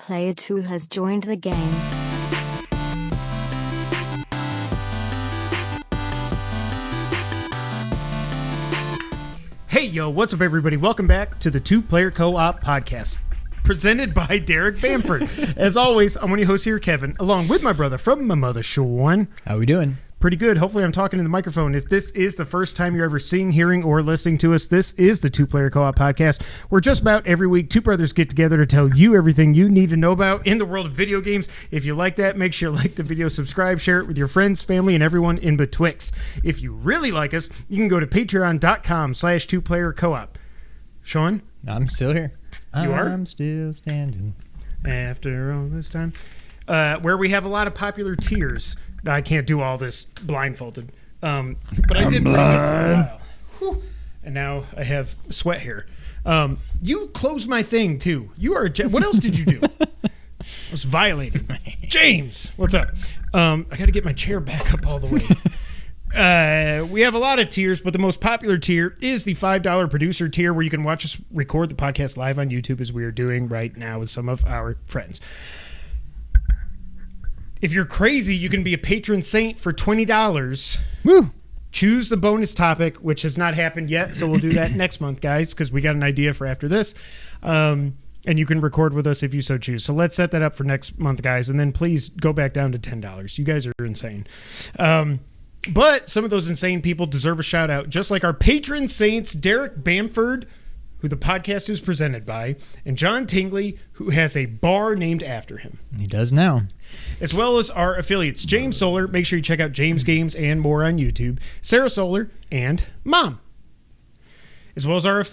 Player 2 has joined the game. Hey, yo, what's up, everybody? Welcome back to the Two Player Co-op Podcast, presented by Derek Bamford. As always, I'm one of your hosts here, Kevin, along with my brother from my mother, Sean. How we doing? Pretty good. Hopefully I'm talking to the microphone. If this is the first time you're ever seeing, hearing, or listening to us, this is the Two Player Co-op Podcast, where just about every week two brothers get together to tell you everything you need to know about in the world of video games. If you like that, make sure you like the video, subscribe, share it with your friends, family, and everyone in betwixt. If you really like us, you can go to patreon.com/2playercoop. Sean? I'm still here. You are? I'm still standing. After all this time. Where we have a lot of popular tiers. I can't do all this blindfolded. But I did bring it for a while. And now I have sweat here. You closed my thing, too. You are what else did you do? I was violated. James, what's up? I got to get my chair back up all the way. We have a lot of tiers, but the most popular tier is the $5 producer tier, where you can watch us record the podcast live on YouTube, as we are doing right now with some of our friends. If you're crazy, you can be a patron saint for $20. Woo! Choose the bonus topic, which has not happened yet, so we'll do that next month, guys, because we got an idea for after this. And you can record with us if you so choose. So let's set that up for next month, guys, and then please go back down to $10. You guys are insane. But some of those insane people deserve a shout out, just like our patron saints, Derek Bamford, who the podcast is presented by, and John Tingley, who has a bar named after him. He does now. As well as our affiliates, James Solar. Make sure you check out James Games and more on YouTube. Sarah Solar and Mom. As well as our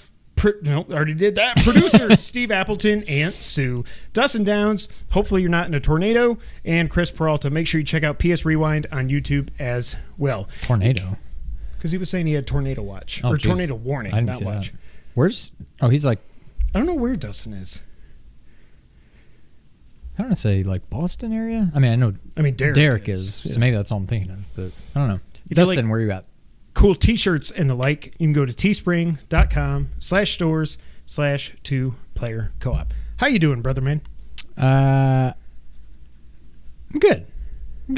already did that. Producers, Steve Appleton, Aunt Sue. Dustin Downs, hopefully you're not in a tornado. And Chris Peralta. Make sure you check out PS Rewind on YouTube as well. Tornado? Because he was saying he had tornado watch. Oh, or geez. tornado warning, I didn't not see watch. that. Where's... Oh, he's like... I don't know where Dustin is. I don't want to say like Boston area. I mean, Derek is. Yeah. So maybe that's all I'm thinking of. But I don't know. If Dustin, you like where you at? Cool t-shirts and the like, you can go to teespring.com/stores/2playercoop. How you doing, brother man? I'm good. We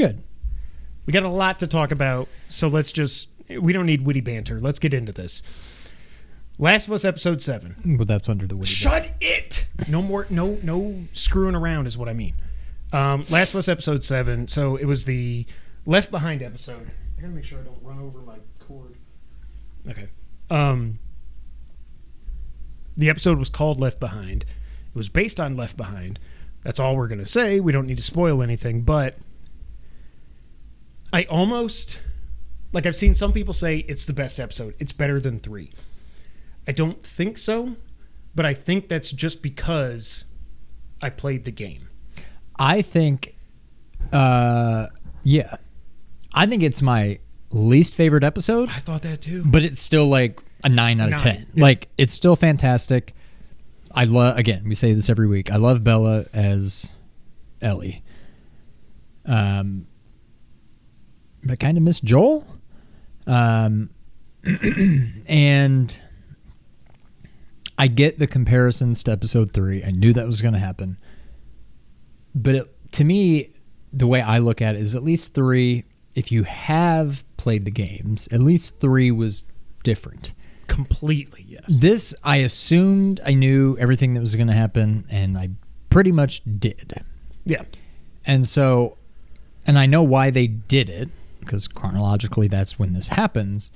got a lot to talk about, so we don't need witty banter. Let's get into this. Last of Us Episode 7. But that's under the witty. Shut it! No more, no screwing around is what I mean. Last of Us Episode 7, so it was the Left Behind episode. I gotta make sure I don't run over my cord. Okay. The episode was called Left Behind. It was based on Left Behind. That's all we're gonna say. We don't need to spoil anything, but I almost... I've seen some people say it's the best episode. It's better than 3. I don't think so, but I think that's just because I played the game. I think, yeah. I think it's my least favorite episode. I thought that too. But it's still like a 9 out of 10. Yeah. Like, it's still fantastic. I love, again, we say this every week, I love Bella as Ellie. But I kind of miss Joel. And I get the comparisons to episode 3. I knew that was going to happen. But to me, the way I look at it is at least 3, if you have played the games, at least 3 was different. Completely, yes. This, I assumed I knew everything that was going to happen, and I pretty much did. Yeah. And so, and I know why they did it, because chronologically that's when this happens.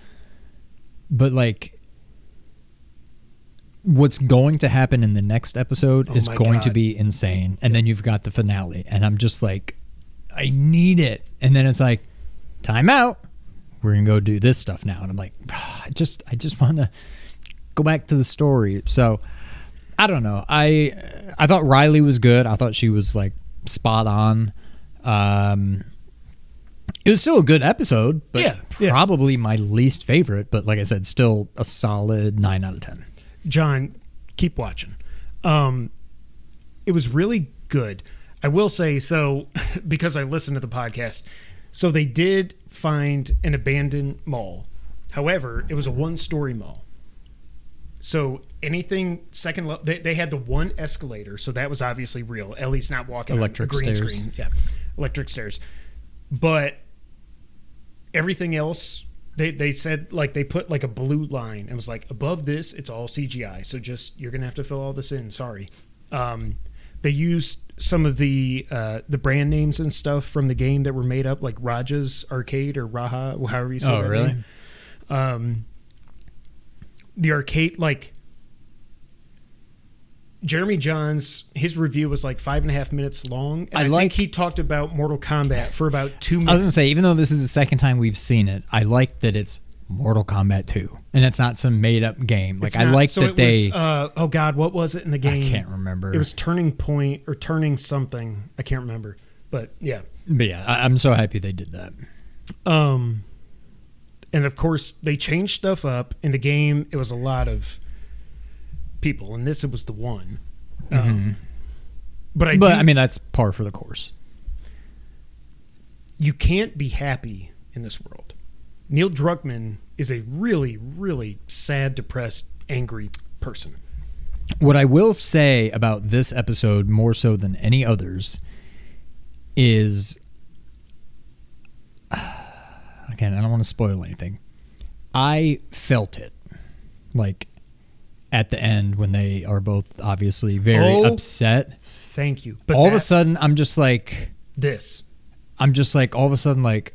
But what's going to happen in the next episode is going to be insane. And then you've got the finale. And I'm just like, I need it. And then it's like, time out. We're going to go do this stuff now. And I'm like, I just want to go back to the story. So I don't know. I thought Riley was good. I thought she was spot on. It was still a good episode, but probably my least favorite. But like I said, still a solid 9 out of 10. John, keep watching. It was really good. I will say, so because I listened to the podcast, so they did find an abandoned mall. However, it was a one-story mall. So anything second level, they had the one escalator, so that was obviously real. Ellie's not walking electric on a green stairs. screen. Yeah, electric stairs. But everything else, they said like they put like a blue line and was like above this, it's all CGI. So just you're gonna have to fill all this in. Sorry. They used some of the brand names and stuff from the game that were made up, like Raja's Arcade or Raha, however you say that. Oh, really? Name. The arcade, like Jeremy Johns, his review was like 5.5 minutes long. And I think he talked about Mortal Kombat for about 2 minutes. I was gonna say, even though this is the second time we've seen it, I like that it's Mortal Kombat 2, and it's not some made-up game. Like I like so that they. Oh God, what was it in the game? I can't remember. It was Turning Point or Turning something. I can't remember, but yeah. But yeah, I'm so happy they did that. And of course, they changed stuff up in the game. It was a lot of people, and this it was the one. But I mean, that's par for the course. You can't be happy in this world. Neil Druckmann is a really, really sad, depressed, angry person. What I will say about this episode, more so than any others, is... Again, I don't want to spoil anything. I felt it. Like, at the end when they are both obviously very upset. Thank you. But all of a sudden, I'm just like... I'm just like, all of a sudden, like...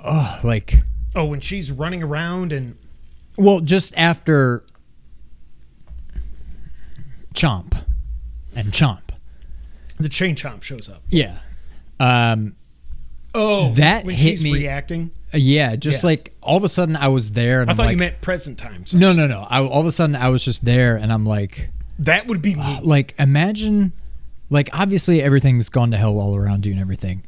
Oh, like... Oh, when she's running around and... Well, just after... Chomp. And Chomp. The Chain Chomp shows up. Yeah. That when hit she's me. Reacting? Yeah, just like all of a sudden I was there. And I thought like, you meant present time. So. No. All of a sudden I was just there and I'm like... That would be me. Like, imagine... Like, obviously everything's gone to hell all around you and everything.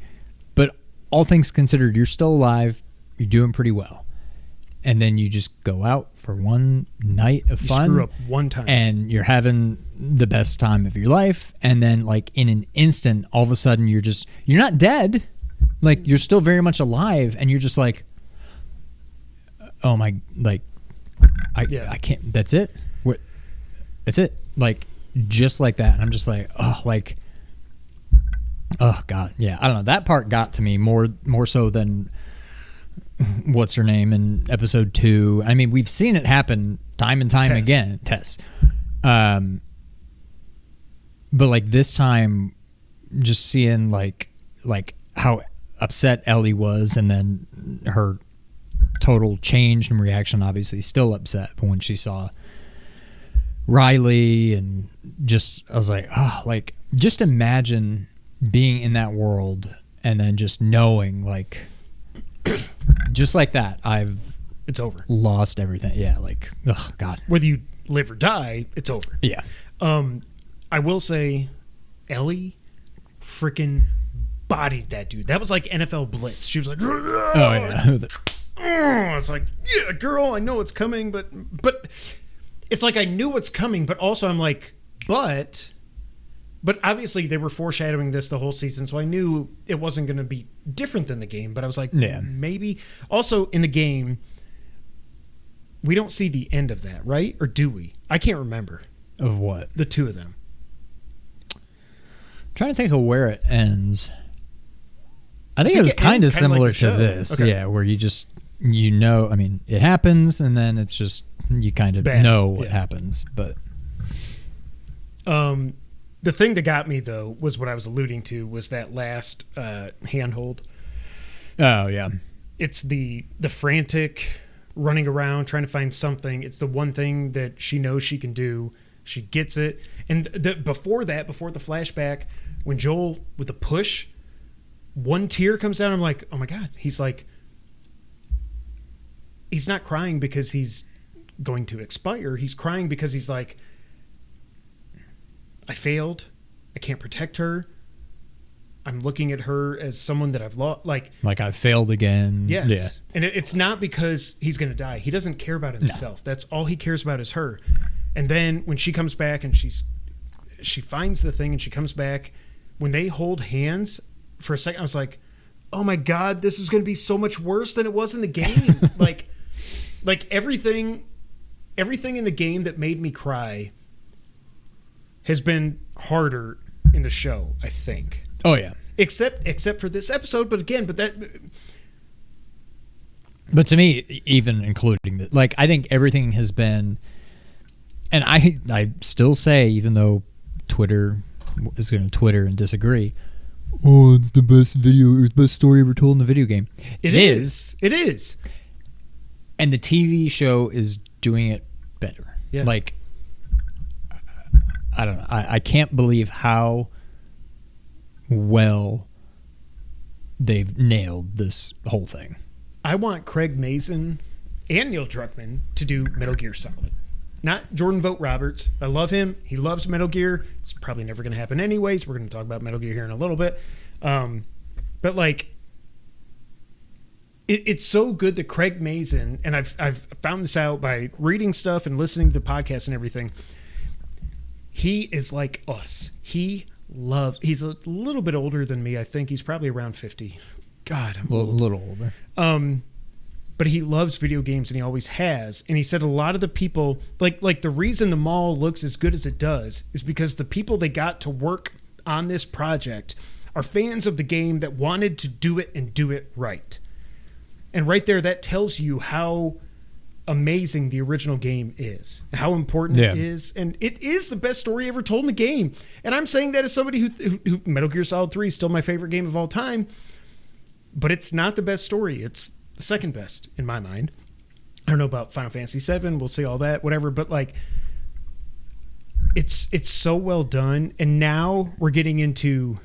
But all things considered, you're still alive. You're doing pretty well. And then you just go out for one night of fun. You screw up one time. And you're having the best time of your life. And then, like, in an instant, all of a sudden you're not dead. Like, you're still very much alive. And you're just like, oh my, like, I can't, that's it? What? That's it? Like, just like that. And I'm just like, oh God. Yeah. I don't know. That part got to me more so than what's her name in episode 2. I mean, we've seen it happen time and time again. Tess. But like this time, just seeing like how upset Ellie was, and then her total change in reaction, obviously still upset, but when she saw Riley, and just I was like, oh, like just imagine being in that world and then just knowing like just like that it's over, lost everything. Yeah, like, oh God, whether you live or die, it's over. Yeah. I will say Ellie freaking bodied that dude. That was like NFL Blitz. She was like, oh yeah. It's like, yeah, girl, I know it's coming, but it's like I knew what's coming, but also I'm like, but obviously they were foreshadowing this the whole season, so I knew it wasn't going to be different than the game, but I was like, maybe. Also, in the game, we don't see the end of that, right? Or do we? I can't remember. Of what? The two of them. I'm trying to think of where it ends. I think it was kind of similar like to this. Okay. Yeah, where you just, I mean, it happens, and then it's just, you kind of know what happens. But the thing that got me, though, was what I was alluding to, was that last handhold. Oh, yeah. It's the frantic running around, trying to find something. It's the one thing that she knows she can do. She gets it. And before the flashback, when Joel, with a push, one tear comes down, I'm like, oh my God. He's like, he's not crying because he's going to expire. He's crying because he's like, I failed. I can't protect her. I'm looking at her as someone that I've lost. Like I failed again. Yes. Yeah. And it's not because he's going to die. He doesn't care about himself. No. That's all he cares about is her. And then when she comes back and she finds the thing and she comes back, when they hold hands for a second, I was like, oh my God, this is going to be so much worse than it was in the game. like everything everything in the game that made me cry has been harder in the show, I think. Oh yeah. Except for this episode, but to me, even including that, like, I think everything has been, and I still say, even though Twitter is going to Twitter and disagree, oh, it's the best story ever told in a video game. It is. It is. And the TV show is doing it better. Yeah. Like, I don't know. I can't believe how well they've nailed this whole thing. I want Craig Mazin and Neil Druckmann to do Metal Gear Solid. Not Jordan Vogt Roberts. I love him. He loves Metal Gear. It's probably never going to happen anyways. We're going to talk about Metal Gear here in a little bit. But like, it's so good that Craig Mazin, and I've found this out by reading stuff and listening to the podcast and everything. He is like us. He's a little bit older than me. I think he's probably around 50. God, I'm a little older. But he loves video games, and he always has. And he said a lot of the people, like the reason the mall looks as good as it does is because the people they got to work on this project are fans of the game that wanted to do it and do it right. And right there, that tells you how amazing the original game is, and how important it is. And it is the best story ever told in a game. And I'm saying that as somebody who Metal Gear Solid 3 is still my favorite game of all time. But it's not the best story. It's the second best in my mind. I don't know about Final Fantasy VII. We'll see all that, whatever. But like, it's so well done. And now we're getting into.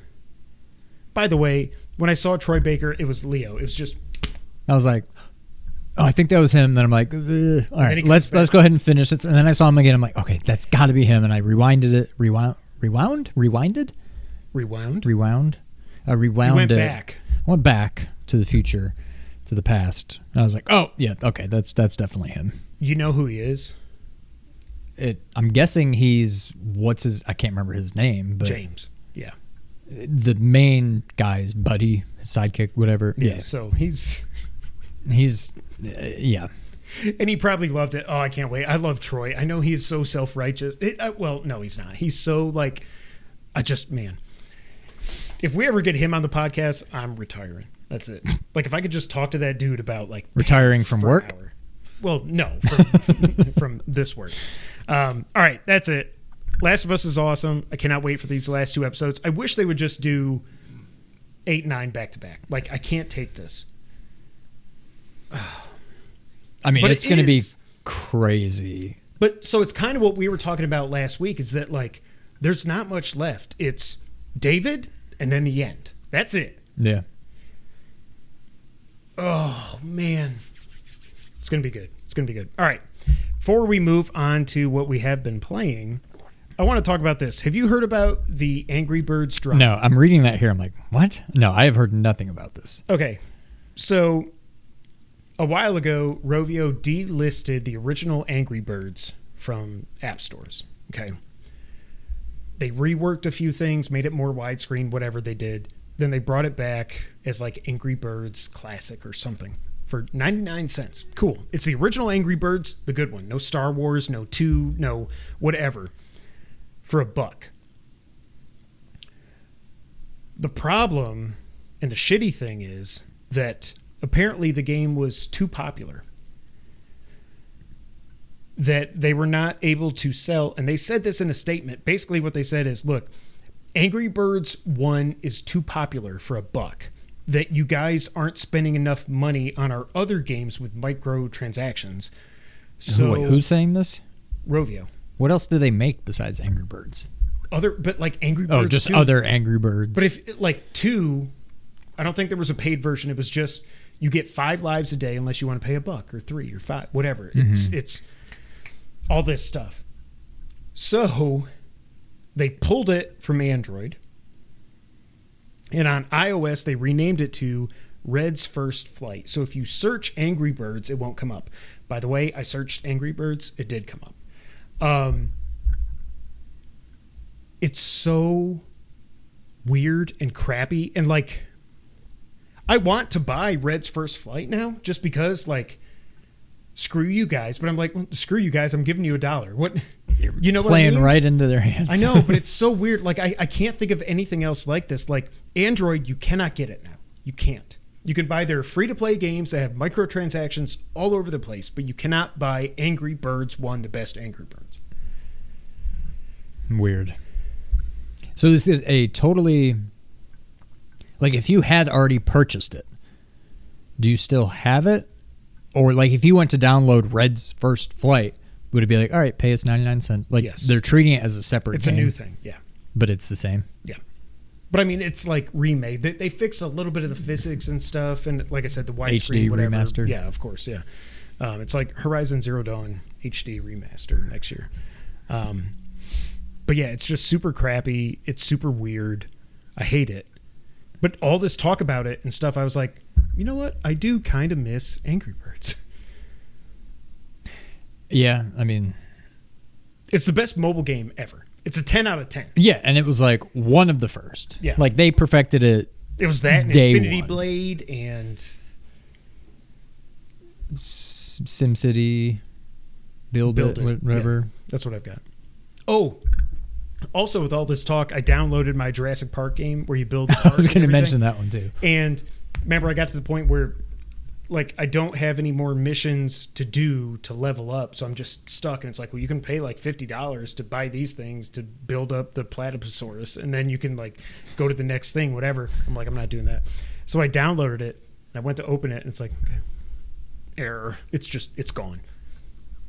By the way, when I saw Troy Baker, it was Leo. It was just. I was like, oh, I think that was him. Then I'm like, all right, let's go ahead and finish it. And then I saw him again. I'm like, okay, that's got to be him. And I rewinded it. Rewound. You went back. I went back to the future, to the past. And I was like, oh, yeah, okay, that's definitely him. You know who he is? I'm guessing he's, I can't remember his name. But James, yeah. The main guy's buddy, his sidekick, whatever. Yeah, so he's yeah. And he probably loved it. Oh, I can't wait. I love Troy. I know he's so self-righteous. Well, no, he's not. He's so like, man. If we ever get him on the podcast, I'm retiring. That's it. Like, if I could just talk to that dude about like retiring from work. Well, no, from this work. All right, that's it. Last of Us is awesome. I cannot wait for these last two episodes. I wish they would just do 8 and 9 back to back. Like, I can't take this. I mean, it's going to be crazy. But so it's kind of what we were talking about last week, is that like there's not much left. It's David and then the end. That's it. Yeah. Oh, man. It's going to be good. It's going to be good. All right. Before we move on to what we have been playing, I want to talk about this. Have you heard about the Angry Birds drama? No, I'm reading that here. I'm like, what? No, I have heard nothing about this. Okay. So a while ago, Rovio delisted the original Angry Birds from app stores. Okay. They reworked a few things, made it more widescreen, whatever they did. Then they brought it back as like Angry Birds Classic or something for 99 cents. Cool. It's the original Angry Birds, the good one. No Star Wars, no 2, no whatever. For $1. The problem and the shitty thing is that apparently the game was too popular, that they were not able to sell. And they said this in a statement. Basically what they said is, look, Angry Birds 1 is too popular for $1, that you guys aren't spending enough money on our other games with microtransactions. So wait, who's saying this? Rovio. What else do they make besides Angry Birds? But like Angry Birds. Oh, just 2. Other Angry Birds. But if like 2, I don't think there was a paid version. It was just you get 5 lives a day unless you want to pay $1 or 3 or 5, whatever. It's all this stuff. So they pulled it from Android, and on iOS they renamed it to Red's First Flight. So if you search Angry Birds, it won't come up. By the way, I searched Angry Birds, it did come up. It's so weird and crappy, and like I want to buy Red's First Flight now just because like screw you guys. But I'm like, well, screw you guys. I'm giving you $1. What? You know, playing what I mean? right into their hands. I know, but it's so weird. Like, I can't think of anything else like this. Like, Android, you cannot get it now. You can't. You can buy their free-to-play games that have microtransactions all over the place, but you cannot buy Angry Birds 1, the best Angry Birds. Weird. So is it a totally... Like, if you had already purchased it, do you still have it? Or, like, if you went to download Red's First Flight, would it be like, all right, pay us 99 cents? Like, yes. They're treating it as a separate It's game. a new thing, yeah. But it's the same? Yeah. But I mean, it's like remade. They fixed a little bit of the physics and stuff, and like I said, the widescreen, HD whatever. remaster. Yeah, of course, yeah. It's like Horizon Zero Dawn HD remaster next year. But yeah, it's just super crappy. It's super weird. I hate it. But all this talk about it and stuff, I was like, you know what? I do kind of miss Angry Birds. Yeah, I mean... It's the best mobile game ever. It's a 10 out of 10. Yeah, and it was like one of the first. Yeah. Like they perfected it. It was that and Day Infinity one. Blade and SimCity, Build It, whatever. Yeah, that's what I've got. Oh, also with all this talk, I downloaded my Jurassic Park game where you build the park. I was going to and mention everything. that one too. And remember, I got to the point where like I don't have any more missions to do to level up, so I'm just stuck. And it's like, well, you can pay like $50 to buy these things to build up the Platypusaurus, and then you can like go to the next thing, whatever. I'm like, I'm not doing that. So I downloaded it. And I went to open it, and it's like, okay, error. It's gone.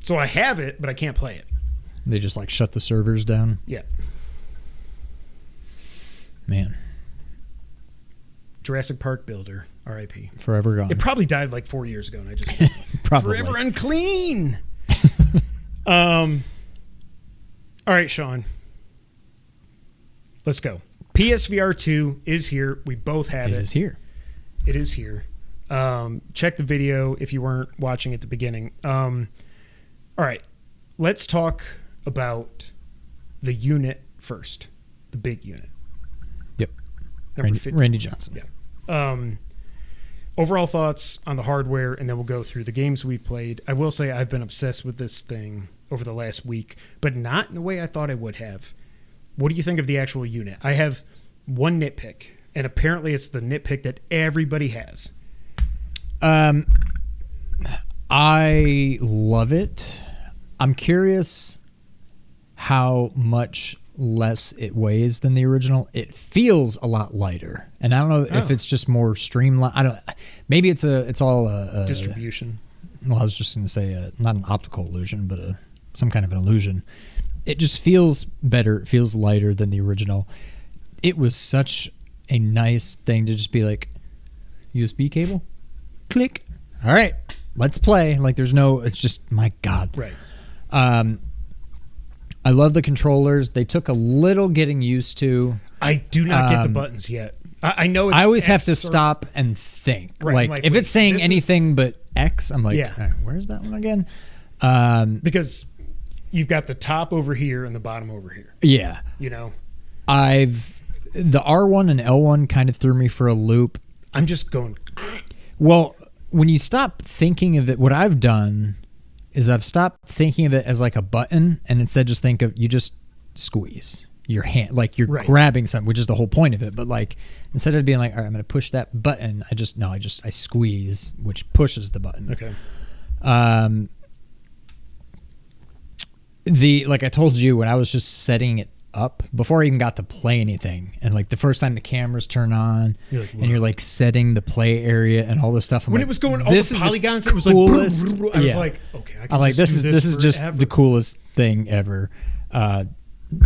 So I have it, but I can't play it. They just like shut the servers down. Yeah. Man. Jurassic Park builder, R.I.P. Forever gone. It probably died like 4 years ago, and I just Probably. forever unclean. All right, Sean. Let's go. PSVR2 is here. We both have it. It is here. It is here. Check the video if you weren't watching at the beginning. All right. Let's talk about the unit first. The big unit. Yep. Number 50. Randy Johnson. Yeah. Overall thoughts on the hardware, and then we'll go through the games we played. I will say I've been obsessed with this thing over the last week, but not in the way I thought I would have. What do you think of the actual unit? I have one nitpick, and apparently it's the nitpick that everybody has. I love it. I'm curious how much less it weighs than the original. It feels a lot lighter, and I don't know if it's just more streamlined. I don't. Maybe it's all a Distribution. Well, I was just going to say not an optical illusion, but some kind of an illusion. It just feels better. It feels lighter than the original. It was such a nice thing to just be like, USB cable, click. All right, let's play. Like there's no. It's just my God. Right. I love the controllers. They took a little getting used to. I do not get the buttons yet. I know it's I always have to X or- stop and think. Right, Like like, if wait, it's saying this is- anything but X, I'm like, Yeah. Where's that one again? Because you've got the top over here and the bottom over here. Yeah. You know, The R1 and L1 kind of threw me for a loop. I'm just going. Well, when you stop thinking of it, what I've done is I've stopped thinking of it as like a button, and instead just think of you just squeeze your hand, like you're Right. grabbing something, which is the whole point of it. But like instead of being like, all right, I'm going to push that button, I squeeze, which pushes the button. Okay. Like I told you when I was just setting it up before I even got to play anything, and like the first time the cameras turn on, You're like, and you're like setting the play area and all this stuff. I'm When like, it was going all this the is polygons, the it was like coolest. I was Yeah. like, okay, I can I'm like, just this is just forever. the coolest thing ever.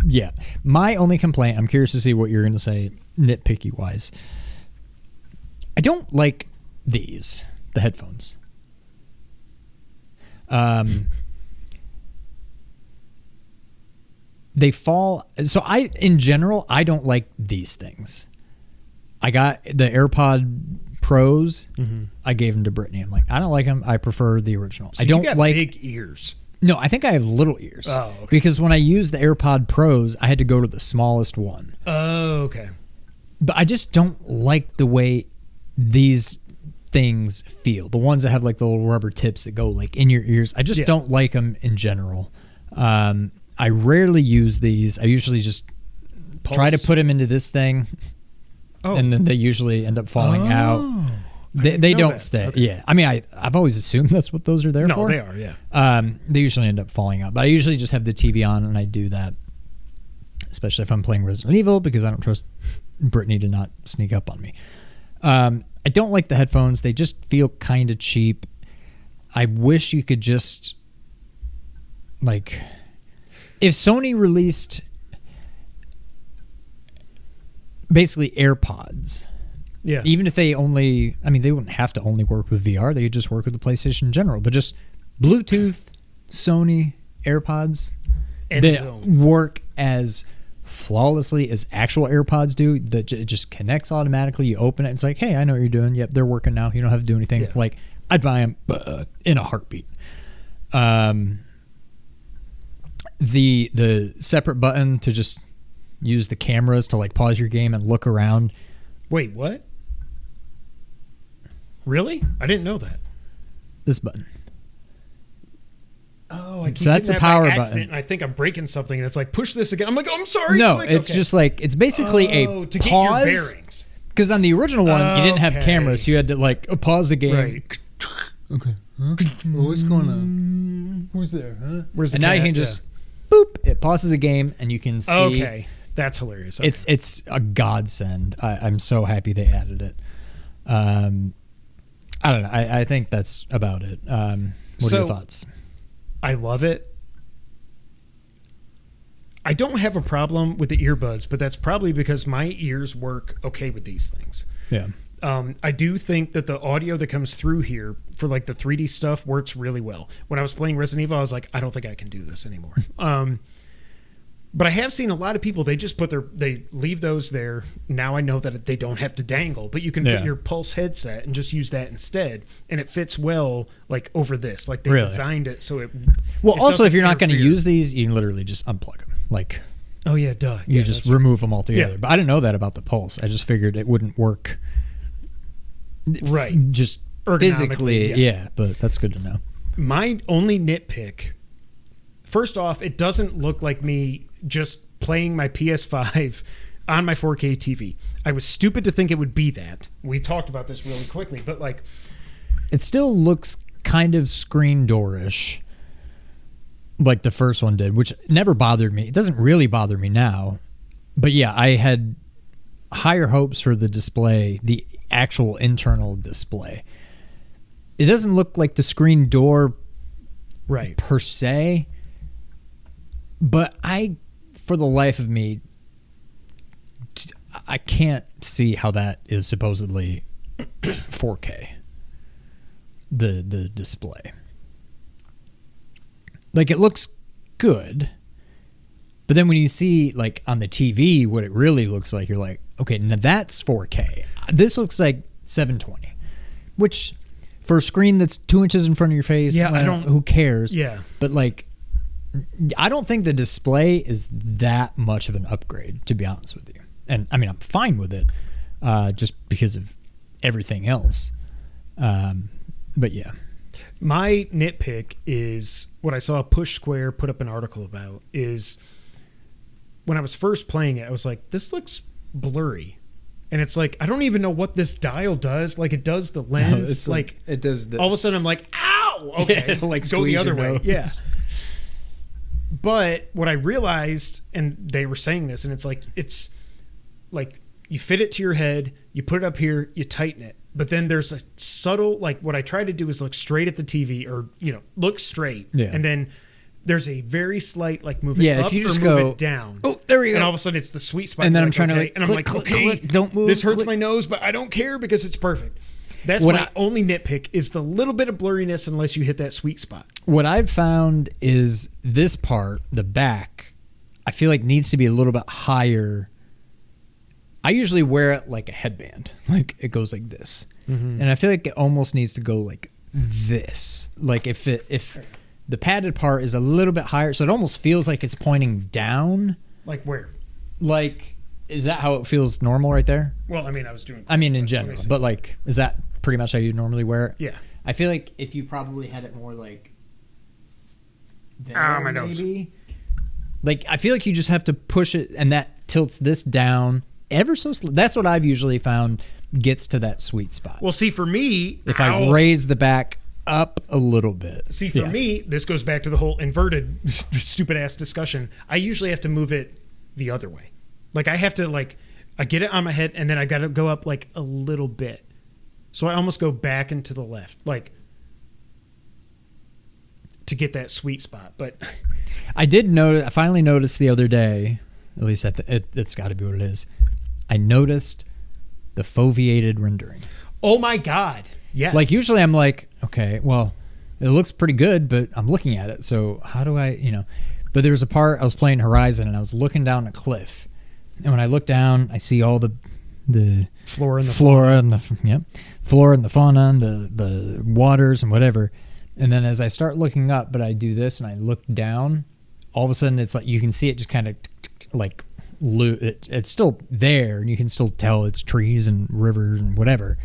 Yeah. My only complaint, I'm curious to see what you're going to say nitpicky wise. I don't like the headphones. They fall. So in general, I don't like these things. I got the AirPod Pros. Mm-hmm. I gave them to Brittany. I'm like, I don't like them. I prefer the original. So I don't you got like big ears. No, I think I have little ears. Oh, okay. Because when I used the AirPod Pros, I had to go to the smallest one. Oh, okay. But I just don't like the way these things feel. The ones that have like the little rubber tips that go like in your ears. I just don't like them in general. I rarely use these. I usually just try to put them into this thing, and then they usually end up falling out. They don't stay. Okay. Yeah. I mean, I've always assumed that's what those are there for. No, they are, yeah. They usually end up falling out. But I usually just have the TV on and I do that, especially if I'm playing Resident Evil, because I don't trust Brittany to not sneak up on me. I don't like the headphones. They just feel kind of cheap. I wish you could just, like, if Sony released basically AirPods, yeah, even if they only, I mean, they wouldn't have to only work with VR. They could just work with the PlayStation in general. But just Bluetooth, Sony, AirPods, they work as flawlessly as actual AirPods do. That it just connects automatically. You open it, and it's like, hey, I know what you're doing. Yep, they're working now. You don't have to do anything. Yeah. Like, I'd buy them in a heartbeat. The separate button to just use the cameras to like pause your game and look around. Wait, what? Really? I didn't know that. This button. Oh, I keep so that's a power button. And I think I'm breaking something, and it's like, push this again. I'm like, oh, I'm sorry. No, it's just like, it's basically a to pause. Get your bearings. Because on the original one, you didn't have cameras, so you had to like pause the game. Right. Okay. Huh? What's going on? Who's there? Huh? Where's the and cat? Now you can just boop. It pauses the game, and you can see. Okay, that's hilarious. Okay. It's a godsend. I'm so happy they added it. I don't know. I think that's about it. What are your thoughts? I love it. I don't have a problem with the earbuds, but that's probably because my ears work okay with these things. Yeah. I do think that the audio that comes through here for like the 3D stuff works really well. When I was playing Resident Evil, I was like, I don't think I can do this anymore. But I have seen a lot of people, they just they leave those there. Now I know that they don't have to dangle, but you can put your Pulse headset and just use that instead. And it fits well like over this. Like they designed it so it. Well, also if you're not going to use these, you can literally just unplug them. Like, oh yeah, duh. You just remove them altogether. Yeah. But I didn't know that about the Pulse. I just figured it wouldn't work. Right. Just physically. Yeah, but that's good to know. My only nitpick, first off, it doesn't look like me just playing my PS5 on my 4K TV. I was stupid to think it would be that. We talked about this really quickly, but like, it still looks kind of screen door-ish, like the first one did, which never bothered me. It doesn't really bother me now, but yeah, I had higher hopes for the display, the actual internal display. It doesn't look like the screen door, right, per se, but for the life of me, I can't see how that is supposedly 4K. The display. Like, it looks good, but then when you see like on the TV what it really looks like, you're like, okay, now that's 4K. This looks like 720, which for a screen that's 2 inches in front of your face, who cares? Yeah, but like, I don't think the display is that much of an upgrade, to be honest with you. And I mean, I'm fine with it, just because of everything else. But yeah. My nitpick is what I saw Push Square put up an article about is when I was first playing it, I was like, this looks blurry. And it's like, I don't even know what this dial does. Like, it does the lens. No, like, it does this. All of a sudden, I'm like, ow! Okay, yeah, it'll like go the other way. Nose. Yeah. But what I realized, and they were saying this, and it's like you fit it to your head, you put it up here, you tighten it. But then there's a subtle, like what I try to do is look straight at the TV, or, look straight. Yeah. And then there's a very slight, like, move it up if you just or move it down. Oh, there we go. And all of a sudden it's the sweet spot. And then I'm trying to and I'm like, okay, don't move. This hurts my nose, but I don't care because it's perfect. That's my only nitpick is the little bit of blurriness unless you hit that sweet spot. What I've found is this part, the back, I feel like needs to be a little bit higher. I usually wear it like a headband. Like, it goes like this. Mm-hmm. And I feel like it almost needs to go like this. Like, if the padded part is a little bit higher, so it almost feels like it's pointing down. Like where? Like, is that how it feels normal right there? Well, I mean, I was doing... I mean, in general. But like, is that pretty much how you normally wear it. Yeah. I feel like if you probably had it more like there, my nose. maybe. Like, I feel like you just have to push it, and that tilts this down ever so that's what I've usually found gets to that sweet spot. Well, see, for me, if I raise the back up a little bit. See, for me, this goes back to the whole inverted stupid ass discussion. I usually have to move it the other way. Like, I have to, like, I get it on my head, and then I got to go up like a little bit. So I almost go back and to the left, like, to get that sweet spot. But I finally noticed the other day, at least it's got to be what it is. I noticed the foveated rendering. Oh my God. Yes. Like, usually I'm like, okay, well, it looks pretty good, but I'm looking at it. So how do I, but there was a part I was playing Horizon and I was looking down a cliff. And when I look down, I see all the flora and the fauna and the waters and whatever. And then as I start looking up, but I do this and I look down, all of a sudden it's like you can see it just kind of like it's still there and you can still tell it's trees and rivers and whatever.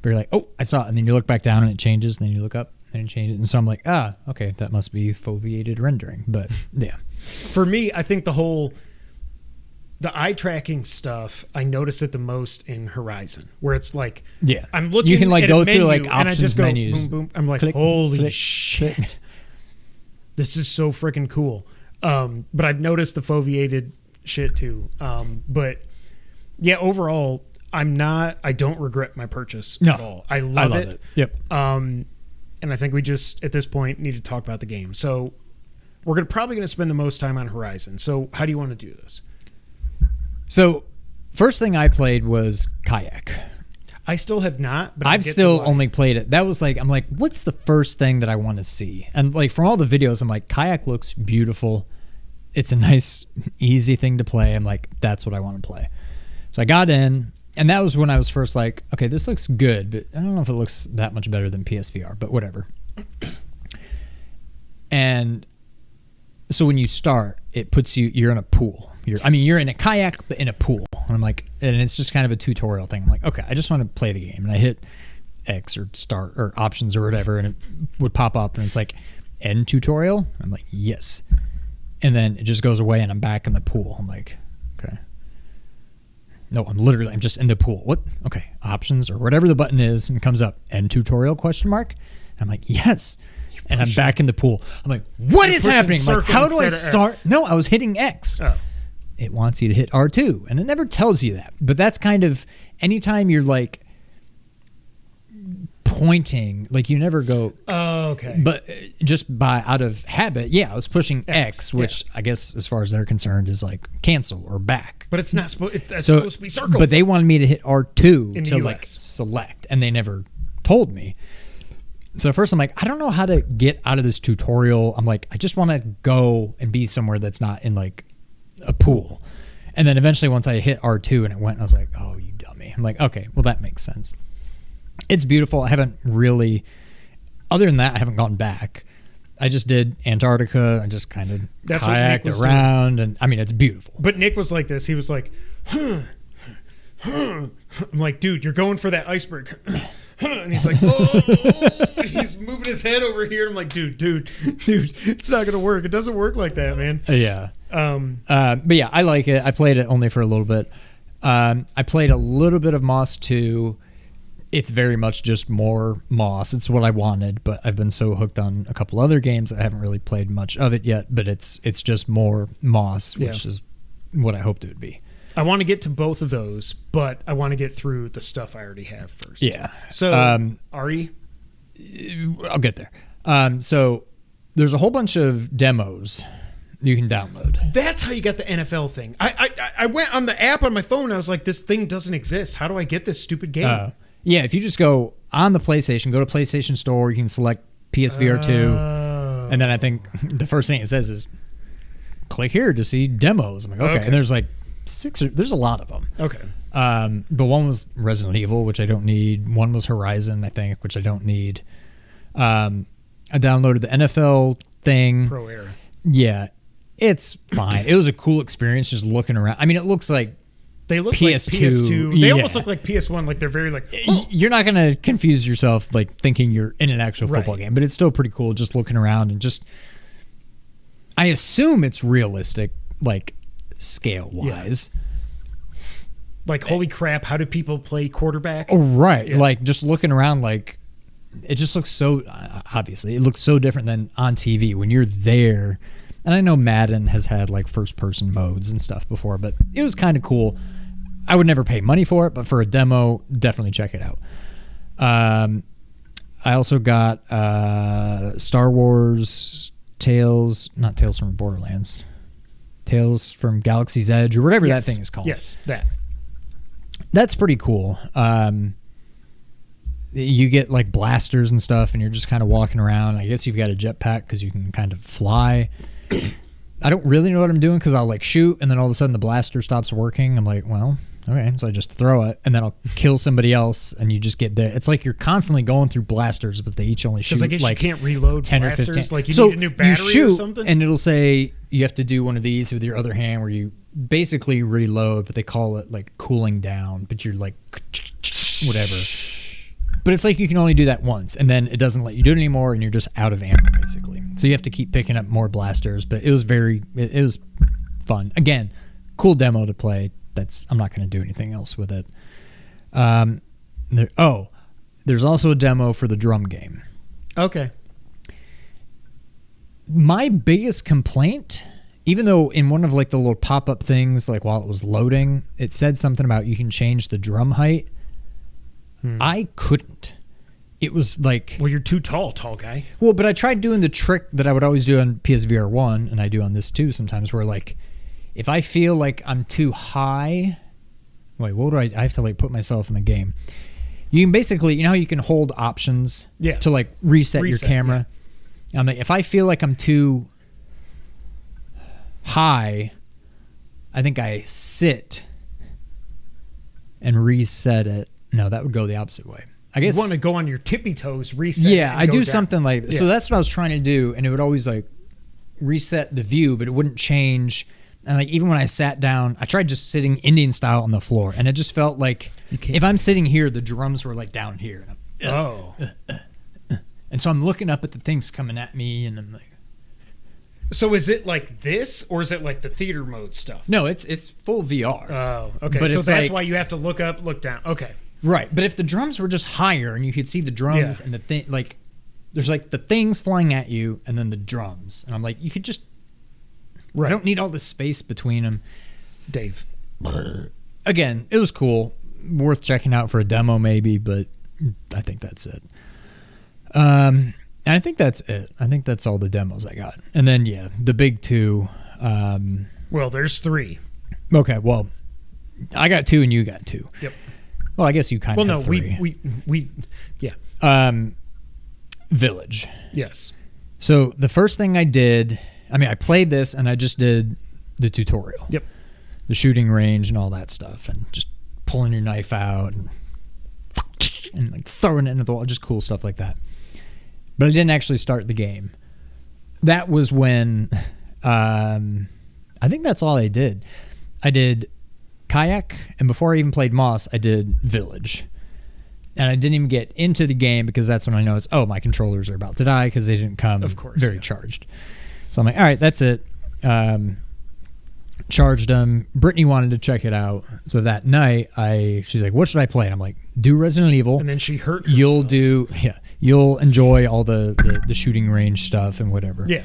But you're like, oh, I saw it. And then you look back down and it changes. And then you look up and it changes. And so I'm like, okay, that must be foveated rendering. But yeah. For me, I think the eye tracking stuff, I notice it the most in Horizon, where it's like, I'm looking. You can like go through like options and I just go, menus. Boom, boom. I'm like, click, holy click, shit, click. This is so freaking cool. But I've noticed the foveated shit too. But yeah, overall, I don't regret my purchase at all. I love it. Yep. And I think we just at this point need to talk about the game. So we're probably gonna spend the most time on Horizon. So how do you want to do this? So, first thing I played was Kayak. I still have not, but I've still only played it. That was like, I'm like, what's the first thing that I want to see? And like from all the videos, I'm like, Kayak looks beautiful. It's a nice, easy thing to play. I'm like, that's what I want to play. So I got in, and that was when I was first like, okay, this looks good, but I don't know if it looks that much better than PSVR, but whatever. And so when you start, it puts you're in a pool. You're in a kayak, but in a pool. And I'm like, and it's just kind of a tutorial thing. I'm like, okay, I just want to play the game. And I hit X or start or options or whatever, and it would pop up, and it's like, end tutorial? I'm like, yes. And then it just goes away, and I'm back in the pool. I'm like, okay. No, I'm just in the pool. What? Okay, options or whatever the button is, and it comes up, end tutorial, question mark? And I'm like, yes. And I'm back in the pool. I'm like, what is happening? I'm like, how do I start? No, I was hitting X. Oh. It wants you to hit R2, and it never tells you that. But that's kind of, anytime you're like pointing, like you never go, oh, okay. But just out of habit, I was pushing X, which I guess as far as they're concerned is like cancel or back. But it's not supposed to be circle. But they wanted me to hit R2 to like select, and they never told me. So at first I'm like, I don't know how to get out of this tutorial. I'm like, I just want to go and be somewhere that's not in like a pool. And then eventually once I hit R2 and it went, I was like, oh, you dummy. I'm like, okay, well, that makes sense. It's beautiful. I haven't really, other than that, I haven't gone back. I just did Antarctica. I just kind of kayaked around, and I mean, it's beautiful. But Nick was like this. He was like, I'm like, dude, you're going for that iceberg. And he's like, oh, he's moving his head over here. I'm like, dude, it's not gonna work. It doesn't work like that, man. Yeah. But yeah, I like it. I played it only for a little bit. I played a little bit of Moss 2. It's very much just more Moss. It's what I wanted, but I've been so hooked on a couple other games I haven't really played much of it yet. But it's just more Moss, which is what I hoped it would be. I want to get to both of those, but I want to get through the stuff I already have first. Yeah. So, Ari? I'll get there. So there's a whole bunch of demos you can download. That's how you got the NFL thing. I went on the app on my phone, and I was like, this thing doesn't exist. How do I get this stupid game? Yeah, if you just go on the PlayStation, go to PlayStation Store, you can select PSVR2, and then I think the first thing it says is, click here to see demos. I'm like, okay. And there's like there's a lot of them. Okay. But one was Resident Evil, which I don't need. One was Horizon, I think, which I don't need. I downloaded the NFL thing. Pro Era. Yeah, it's fine. It was a cool experience just looking around. I mean, it looks like They look PS2. like PS2. They Yeah. almost look like PS1. Like they're very like. You're not going to confuse yourself like thinking you're in an actual football game, but it's still pretty cool just looking around and just. I assume it's realistic, like scale wise. Yeah. Like, holy crap! How do people play quarterback? Oh, right. Yeah. Like just looking around, like it just looks so. Obviously, it looks so different than on TV when you're there. And I know Madden has had like first-person modes and stuff before, but it was kind of cool. I would never pay money for it, but for a demo, definitely check it out. I also got Star Wars not Tales from Borderlands, Tales from Galaxy's Edge, or whatever that thing is called. Yes, that. That's pretty cool. You get like blasters and stuff, and you're just kind of walking around. I guess you've got a jetpack because you can kind of fly. I don't really know what I'm doing because I'll like shoot, and then all of a sudden the blaster stops working. I'm like, well, okay, so I just throw it, and then I'll kill somebody else, and you just get there. It's like you're constantly going through blasters, but they each only shoot I guess like you can't reload 10 blasters. or 15. Like you so need a new battery you shoot, or something. And it'll say you have to do one of these with your other hand, where you basically reload, but they call it like cooling down. But you're like whatever. But it's like you can only do that once, and then it doesn't let you do it anymore, and you're just out of ammo, basically. So you have to keep picking up more blasters, but it was it was fun. Again, cool demo to play. I'm not going to do anything else with it. There's also a demo for the drum game. Okay. My biggest complaint, even though in one of like the little pop-up things, like while it was loading, it said something about you can change the drum height. I couldn't. It was like... Well, you're too tall guy. Well, but I tried doing the trick that I would always do on PSVR 1, and I do on this too sometimes, where like, if I feel like I'm too high... Wait, what do I have to like put myself in the game? You can basically... You know how you can hold options to like reset your camera? Yeah. I'm like, if I feel like I'm too high, I think I sit and reset it. No, that would go the opposite way. I guess you want to go on your tippy toes, reset. Yeah, I do down. something like that. So that's what I was trying to do, and it would always like reset the view, but it wouldn't change. And like even when I sat down, I tried just sitting Indian style on the floor, and it just felt like if I'm sitting here, the drums were like down here. And and so I'm looking up at the things coming at me, and I'm like. So is it like this, or is it like the theater mode stuff? No, it's full VR. Oh, okay. But so that's like, why you have to look up, look down. Okay. Right, but if the drums were just higher and you could see the drums and the thing, like there's like the things flying at you and then the drums, and I'm like, you could just. Right. I don't need all this space between them. Dave. Again, it was cool, worth checking out for a demo maybe, but I think that's it. I think that's it. I think that's all the demos I got, and then the big two. Well, there's 3. Okay, well, I got 2 and you got 2. Yep. Well, I guess you kind of have 3. we yeah. Village. Yes. So the first thing I did, I played this and I just did the tutorial. Yep. The shooting range and all that stuff, and just pulling your knife out and like throwing it into the wall, just cool stuff like that. But I didn't actually start the game. That was when, I think that's all I did. I did Kayak, and before I even played Moss, I did Village. And I didn't even get into the game because that's when I noticed, my controllers are about to die because they didn't come very charged. So I'm like, all right, that's it. Charged them. Brittany wanted to check it out. So that night, she's like, what should I play? And I'm like, do Resident Evil. And then she hurt herself. You'll enjoy all the shooting range stuff and whatever. Yeah.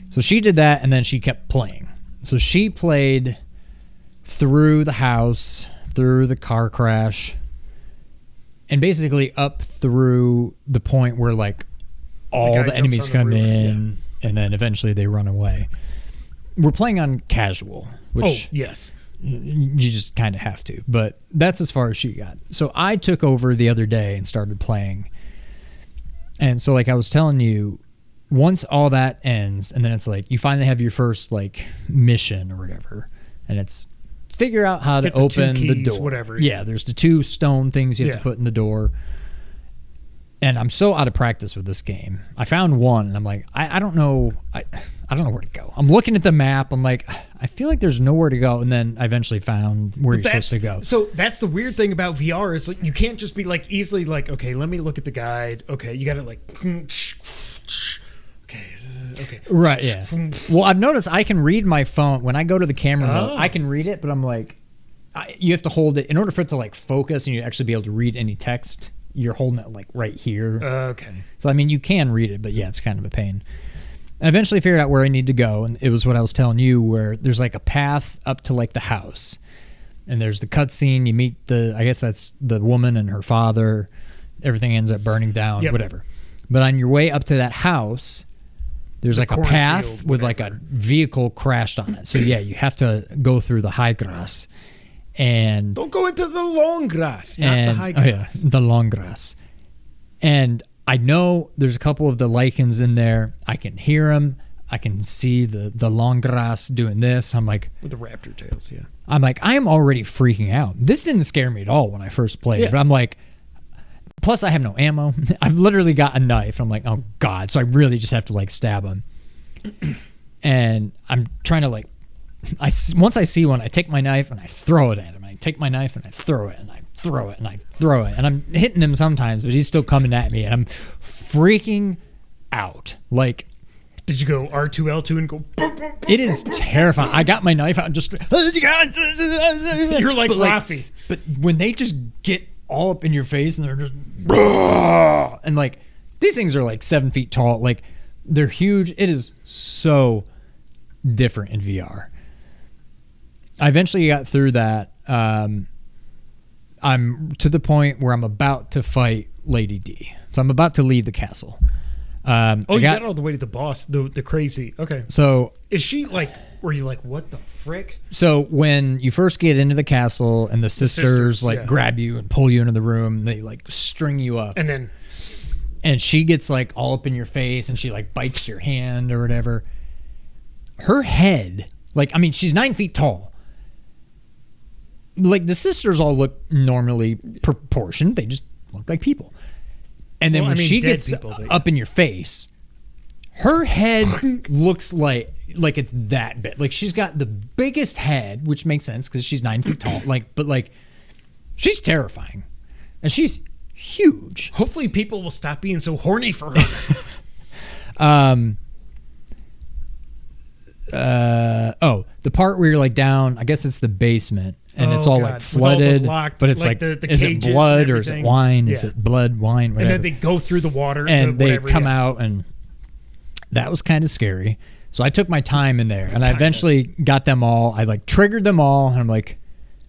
So she did that, and then she kept playing. So she played through the house, through the car crash, and basically up through the point where like all the enemies come in, and then eventually they run away. We're playing on casual, which yes, you just kind of have to, but that's as far as she got. So I took over the other day and started playing. And so like I was telling you, once all that ends, and then it's like you finally have your first like mission or whatever, and it's figure out how to open 2 keys, the door. There's the 2 stone things you have to put in the door. And I'm so out of practice with this game. I found one, and I'm like, I don't know. I don't know where to go. I'm looking at the map. I'm like, I feel like there's nowhere to go. And then I eventually found where you're supposed to go. So that's the weird thing about VR is like, you can't just be like easily like, okay, let me look at the guide. Okay, you got to like, okay. Right, yeah. Well, I've noticed I can read my phone. When I go to the camera mode, I can read it, but I'm like, you have to hold it. In order for it to like focus and you actually be able to read any text, you're holding it like right here. Okay. So, I mean, you can read it, but yeah, it's kind of a pain. I eventually figured out where I need to go, and it was what I was telling you, where there's like a path up to like the house. And there's the cutscene. You meet I guess that's the woman and her father. Everything ends up burning down, whatever. But on your way up to that house, there's like a path with like a vehicle crashed on it. So yeah, you have to go through the high grass. And don't go into the long grass, not the high grass. The long grass. And I know there's a couple of the lichens in there. I can hear them. I can see the long grass doing this. I'm like, with the raptor tails, yeah. I'm like, I am already freaking out. This didn't scare me at all when I first played it. But I'm like, plus I have no ammo. I've literally got a knife. I'm like, oh God. So I really just have to like stab him. And I'm trying to like, once I see one, I take my knife and I throw it at him. I take my knife and I throw it and I throw it and I throw it. And I'm hitting him sometimes, but he's still coming at me. And I'm freaking out. Like, did you go R2L2 and go? Boom, boom, boom, it is terrifying. I got my knife out and just. You're like Rafi. But when they just get all up in your face and they're just. And like, these things are like 7 feet tall. Like, they're huge. It is so different in VR. I eventually got through that. I'm to the point where I'm about to fight Lady D. So I'm about to leave the castle. You got all the way to the boss, the crazy. Okay. So is she like, were you like, what the frick? So when you first get into the castle and the sisters like grab you and pull you into the room, they like string you up. And she gets like all up in your face and she like bites your hand or whatever. Her head, like, I mean, she's 9 feet tall. Like, the sisters all look normally proportioned. They just look like people. And then when she gets up in your face, her head looks like it's that big. Like, she's got the biggest head, which makes sense because she's 9 feet tall. But she's terrifying. And she's huge. Hopefully people will stop being so horny for her. The part where you're like down, I guess it's the basement, and it's all like flooded, but it's like the is it blood or is it wine? Yeah. Is it blood, wine, whatever. And then they go through the water. And they come out, and that was kind of scary. So I took my time in there, and I eventually got them all. I like triggered them all, and I'm like,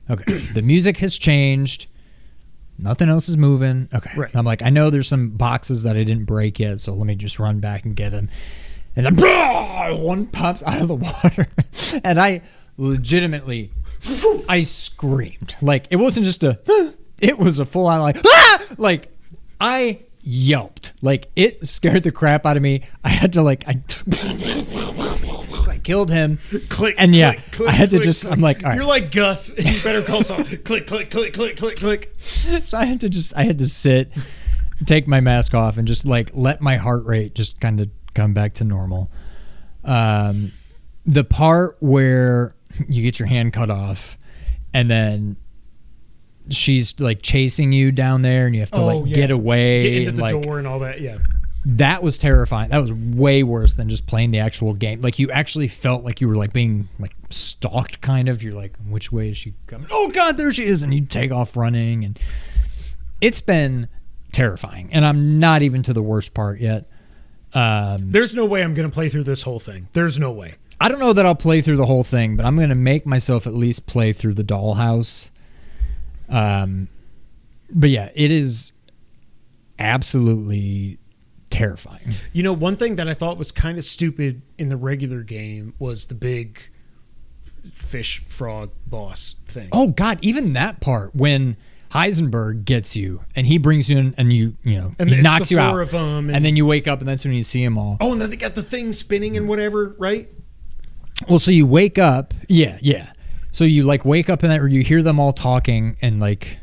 okay, the music has changed. Nothing else is moving. Okay. Right. I'm like, I know there's some boxes that I didn't break yet, so let me just run back and get them. And then one pops out of the water. And I legitimately, I screamed. Like, it wasn't just it was a full on like, ah! Like, I yelped. Like, it scared the crap out of me. I had to like, I killed him. Click, and yeah, click, I had click, to just, click. I'm like, all right. You're like Gus. You better call someone. Click, click, click, click, click, click. So I had to sit, take my mask off, and just like let my heart rate just kind of come back to normal. The part where you get your hand cut off and then she's like chasing you down there and you have to get away, get into and the like, door and all that. Yeah, that was terrifying. That was way worse than just playing the actual game. Like, you actually felt like you were like being like stalked, kind of. You're like, which way is she coming? Oh God, there she is. And you take off running, and it's been terrifying. And I'm not even to the worst part yet. There's no way I'm going to play through this whole thing. There's no way. I don't know that I'll play through the whole thing, but I'm going to make myself at least play through the dollhouse. But yeah, it is absolutely terrifying. You know, one thing that I thought was kind of stupid in the regular game was the big fish frog boss thing. Oh God, even that part when Heisenberg gets you and he brings you in and you know, and he knocks you out of them, and then you wake up and that's when you see them all. Oh, and then they got the thing spinning and whatever, right? Well, so you wake up. Yeah. So you like wake up in that, or you hear them all talking, and like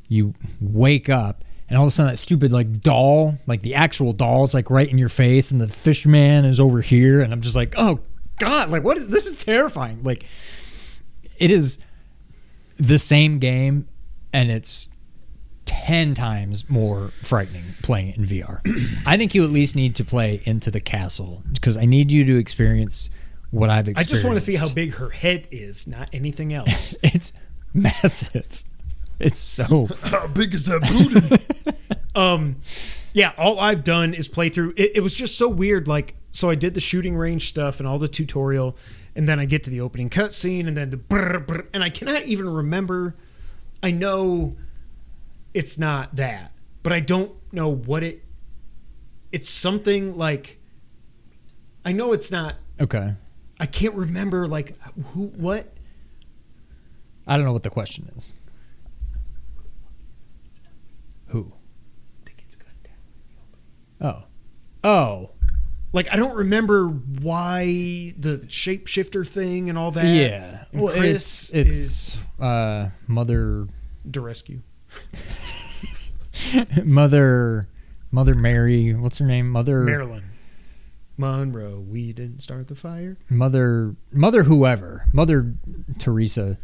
you wake up and all of a sudden that stupid like doll, like the actual doll, is like right in your face, and the fish man is over here, and I'm just like, oh God, like what is this? Is terrifying. Like it is the same game, and it's 10 times more frightening playing it in VR. I think you at least need to play Into the Castle, because I need you to experience what I've experienced. I just want to see how big her head is, not anything else. It's massive. It's so... How big is that booty? Yeah, all I've done is play through. It was just so weird. Like, so I did the shooting range stuff and all the tutorial, and then I get to the opening cutscene, and then the brr, brr, and I cannot even remember. I know it's not that, but I don't know what it's something like, I know it's not. Okay. I can't remember like what. I don't know what the question is. Who? Oh. Like, I don't remember why the shapeshifter thing and all that. Yeah. And Well, Chris it's Mother to rescue. Mother Mary, what's her name? Marilyn Monroe. We didn't start the fire. Mother whoever. Mother Teresa.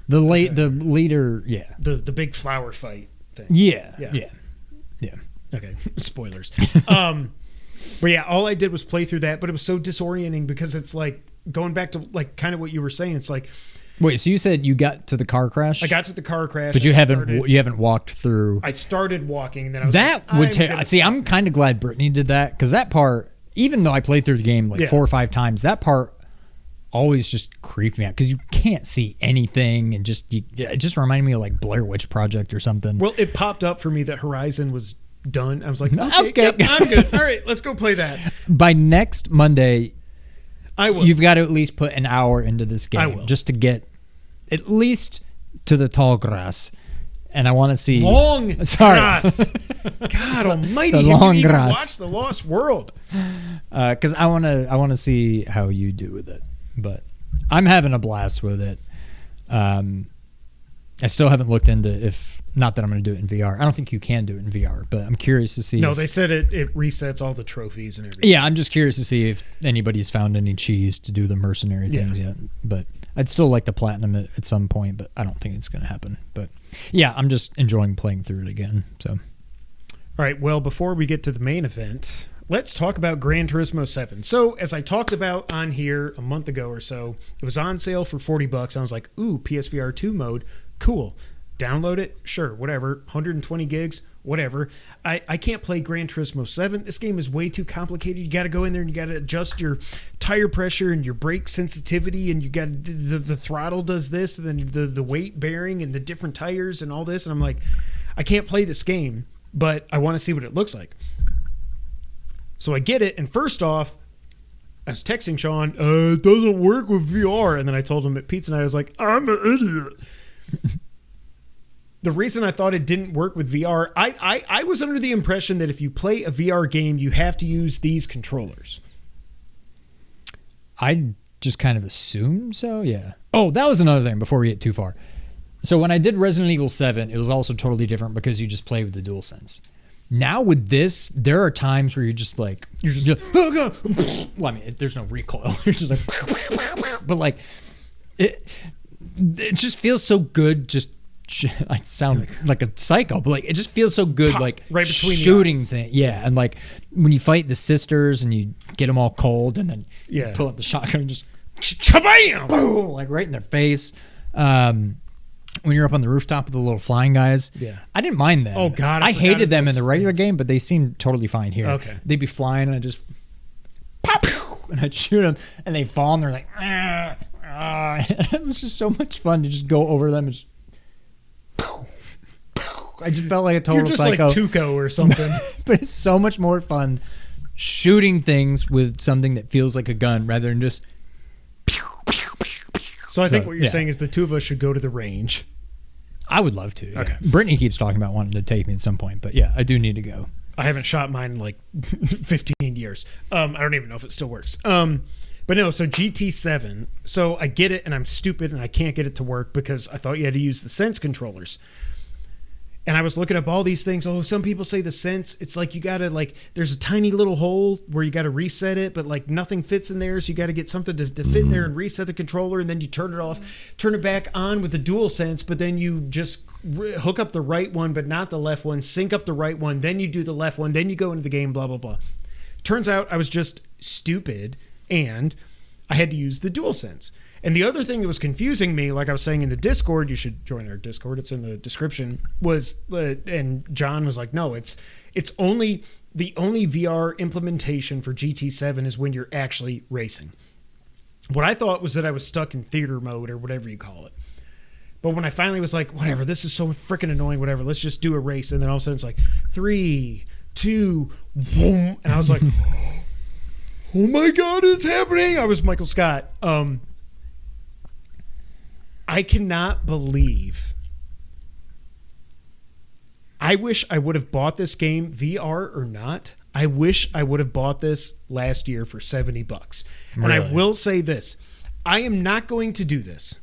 The leader, yeah. The big flower fight thing. Yeah. Okay, spoilers. But yeah, all I did was play through that, but it was so disorienting because it's like going back to like kind of what you were saying. It's like, wait, so you said you got to the car crash? I got to the car crash, but you haven't walked through. I started walking, and then I was that like, would take. See, I'm kind of glad Brittany did that, because that part, even though I played through the game like 4 or 5 times, that part always just creeped me out because you can't see anything, and it just reminded me of like Blair Witch Project or something. Well, it popped up for me that Horizon was done. I was like, Okay. Yep, I'm good. All right, let's go play that. By next Monday, I will. You've got to at least put an hour into this game. I will. Just to get at least to the tall grass. And I want to see long grass. God Almighty! The Have long you even grass. watched The Lost World? Because I want to see how you do with it. But I'm having a blast with it. I still haven't looked into if not that I'm going to do it in VR. I don't think you can do it in VR, but I'm curious to see. No, they said it resets all the trophies and everything. Yeah, I'm just curious to see if anybody's found any cheese to do the mercenary things yet. But I'd still like to platinum it at some point, but I don't think it's going to happen. But yeah, I'm just enjoying playing through it again. So, all right. Well, before we get to the main event, let's talk about Gran Turismo 7. So, as I talked about on here a month ago or so, it was on sale for $40. I was like, ooh, PSVR2 mode, cool. Download it, sure, whatever. 120 gigs, whatever. I can't play Gran Turismo 7. This game is way too complicated. You got to go in there and you got to adjust your tire pressure and your brake sensitivity, and you got the throttle does this, and then the weight bearing and the different tires and all this. And I'm like, I can't play this game, but I want to see what it looks like. So I get it, and first off, I was texting Sean, it doesn't work with VR. And then I told him at Pizza Night, I was like, I'm an idiot. The reason I thought it didn't work with VR, I was under the impression that if you play a VR game, you have to use these controllers. I just kind of assumed so, yeah. Oh, that was another thing before we get too far. So when I did Resident Evil 7, it was also totally different because you just play with the DualSense. Now with this, there are times where you're just like, oh God. Well, I mean, there's no recoil. You're just like, but like, it just feels so good. Just I sound like a psycho, but like it just feels so good, like right between shooting the eyes. thing. Yeah, and like when you fight the sisters and you get them all cold, and then you pull out the shotgun and just Kabam! boom, like right in their face. When you're up on the rooftop with the little flying guys, I didn't mind them. Oh God, I hated them in the regular game, but they seemed totally fine here. Okay, they'd be flying, and I just pop, and I'd shoot them, and they fall, and they're like, it was just so much fun to just go over them and just. I just felt like a total psycho. You're just like Tuco or something. But it's so much more fun shooting things with something that feels like a gun rather than just. So I think what you're saying is the two of us should go to the range. I would love to. Yeah. Okay. Brittany keeps talking about wanting to take me at some point, but yeah, I do need to go. I haven't shot mine in like 15 years. I don't even know if it still works. But no, so GT7. So I get it, and I'm stupid, and I can't get it to work because I thought you had to use the Sense controllers. And I was looking up all these things. Oh, some people say the sense. It's like you got to like, there's a tiny little hole where you got to reset it, but like nothing fits in there. So you got to get something to fit in there and reset the controller. And then you turn it off, turn it back on with the DualSense, but then you just hook up the right one, but not the left one, sync up the right one. Then you do the left one. Then you go into the game, blah, blah, blah. Turns out I was just stupid and I had to use the DualSense. And the other thing that was confusing me, like I was saying in the Discord, you should join our Discord, it's in the description, was, and John was like, no, it's only, the only VR implementation for GT7 is when you're actually racing. What I thought was that I was stuck in theater mode or whatever you call it. But when I finally was like, whatever, this is so freaking annoying, whatever, let's just do a race. And then all of a sudden it's like, 3, 2, boom. And I was like, oh my God, it's happening. I was Michael Scott. I cannot believe. I wish I would have bought this game, VR or not. I wish I would have bought this last year for $70. And Really? I will say this. I am not going to do this.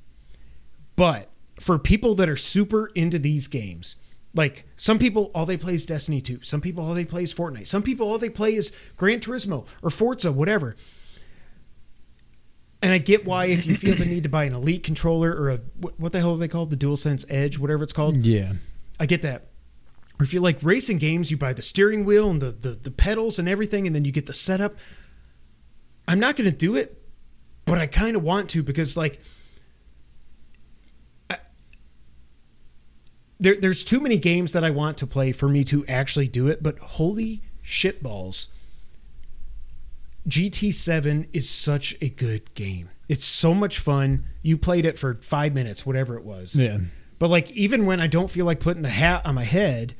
But for people that are super into these games, like some people, all they play is Destiny 2. Some people, all they play is Fortnite. Some people, all they play is Gran Turismo or Forza, whatever. And I get why if you feel the need to buy an Elite controller or a, what the hell are they called? The DualSense Edge, whatever it's called. Yeah. I get that. Or if you like racing games, you buy the steering wheel and the pedals and everything, and then you get the setup. I'm not going to do it, but I kind of want to because like there's too many games that I want to play for me to actually do it, but holy shitballs. GT7 is such a good game. It's so much fun. You played it for 5 minutes, whatever it was. Yeah. But like even when I don't feel like putting the hat on my head,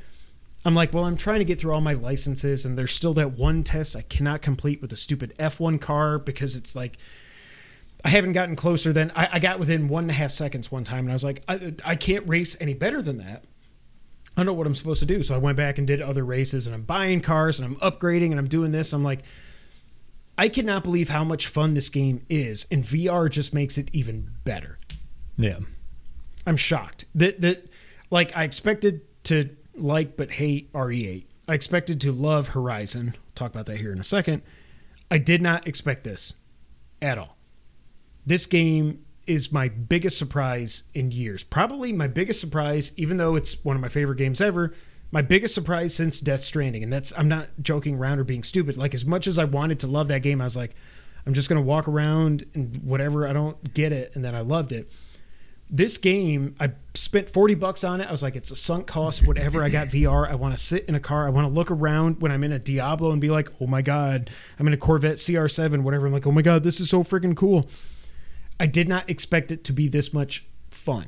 I'm like, well, I'm trying to get through all my licenses, and there's still that one test I cannot complete with a stupid F1 car because it's like I haven't gotten closer than I got within 1.5 seconds one time, and I was like, I can't race any better than that. I don't know what I'm supposed to do. So I went back and did other races, and I'm buying cars, and I'm upgrading, and I'm doing this. I'm like, I cannot believe how much fun this game is, and VR just makes it even better. Yeah. I'm shocked. That like I expected to like but hate RE8. I expected to love Horizon. We'll talk about that here in a second. I did not expect this at all. This game is my biggest surprise in years. Probably my biggest surprise, even though it's one of my favorite games ever, my biggest surprise since Death Stranding. And that's, I'm not joking around or being stupid. Like as much as I wanted to love that game, I was like, I'm just going to walk around and whatever, I don't get it. And then I loved it. This game, I spent $40 on it. I was like, it's a sunk cost, whatever. I got VR. I want to sit in a car. I want to look around when I'm in a Diablo and be like, oh my God, I'm in a Corvette CR7, whatever. I'm like, oh my God, this is so freaking cool. I did not expect it to be this much fun.